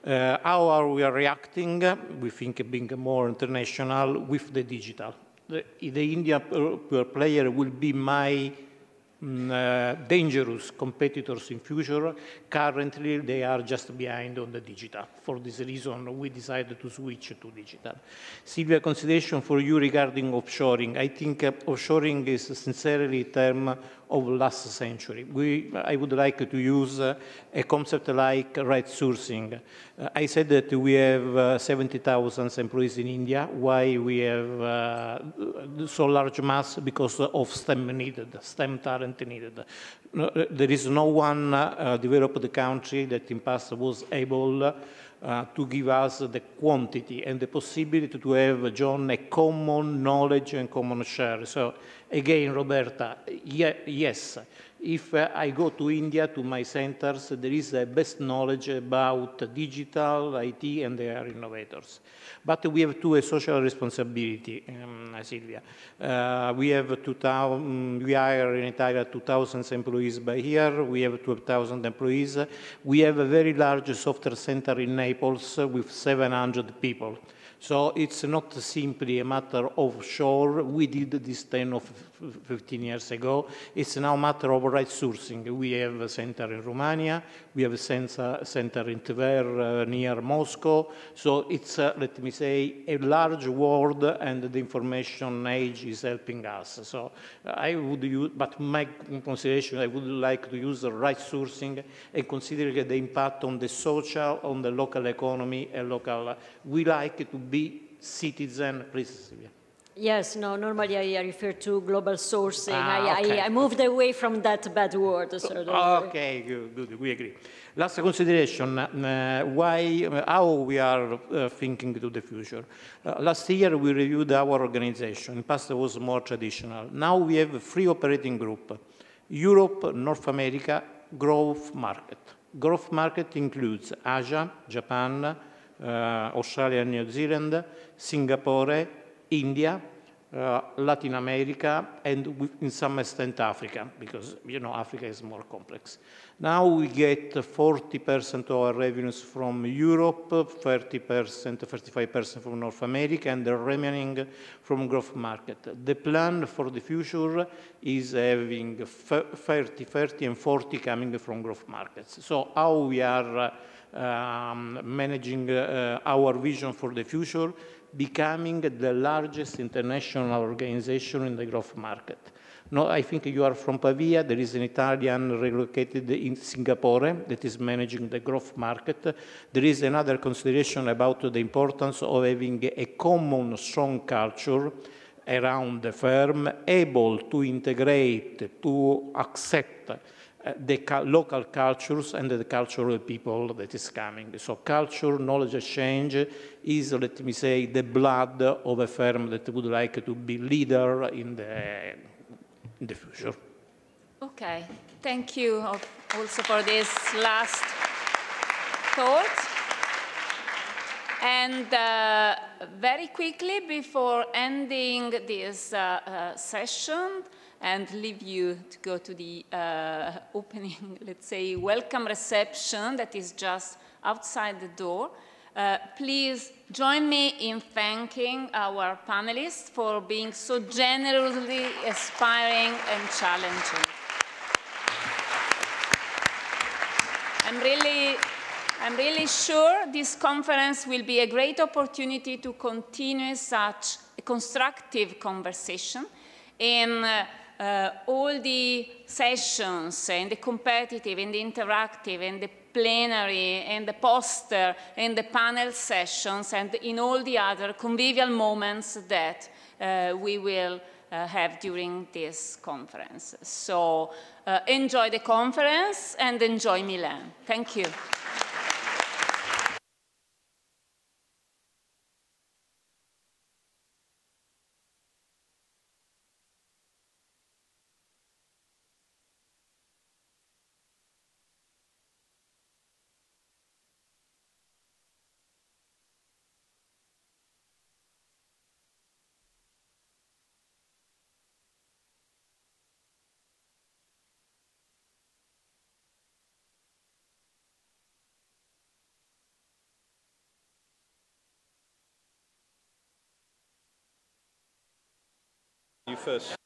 How are we reacting? We think being more international with the digital. The Indian pure player will be my dangerous competitors in future. Currently, they are just behind on the digital. For this reason, we decided to switch to digital. Silvia, consideration for you regarding offshoring. I think offshoring is sincerely a term of last century. I would like to use a concept like right sourcing. I said that we have 70,000 employees in India. Why we have so large mass? Because of STEM needed, STEM talent needed. There is no one developed country that in past was able to give us the quantity and the possibility to have, John, a common knowledge and common share. So again, Roberta, yes, if I go to India, to my centers, there is the best knowledge about digital, IT, and they are innovators. But we have too a social responsibility, Silvia. We have 2,000, we hire in Italy 2,000 employees by year. We have 12,000 employees. We have a very large software center in Naples with 700 people. So it's not simply a matter of shore. We did this 10 or 15 years ago. It's now a matter of right sourcing. We have a center in Romania. We have a center in Tver near Moscow. So it's, let me say, a large world, and the information age is helping us. So I would use, but my consideration, I would like to use the right sourcing and consider the impact on the social, on the local economy, and local. We like to be citizen. Please, Silvia. Yes, no, normally I refer to global sourcing. Okay. I moved away from that bad word. So okay, good, we agree. Last consideration, how we are thinking to the future. Last year we reviewed our organization. In the past it was more traditional. Now we have a free operating group. Europe, North America, growth market. Growth market includes Asia, Japan, Australia and New Zealand, Singapore, India, Latin America, and in some extent Africa, because, you know, Africa is more complex. Now we get 40% of our revenues from Europe, 30%, 35% from North America, and the remaining from growth market. The plan for the future is having 30, and 40 coming from growth markets. So how we are managing our vision for the future, becoming the largest international organization in the growth market. No, I think you are from Pavia. There is an Italian relocated in Singapore that is managing the growth market. There is another consideration about the importance of having a common, strong culture around the firm, able to integrate, to accept the local cultures and the cultural people that is coming. So culture, knowledge exchange is, let me say, the blood of a firm that would like to be leader in the future. Okay, thank you also for this last thought. And very quickly, before ending this session, and leave you to go to the opening, let's say, welcome reception that is just outside the door. Please join me in thanking our panelists for being so generously inspiring and challenging. I'm really sure this conference will be a great opportunity to continue such a constructive conversation in all the sessions, in the competitive, in the interactive, in the plenary, in the poster, in the panel sessions, and in all the other convivial moments that we will have during this conference. So enjoy the conference and enjoy Milan. Thank you. You first.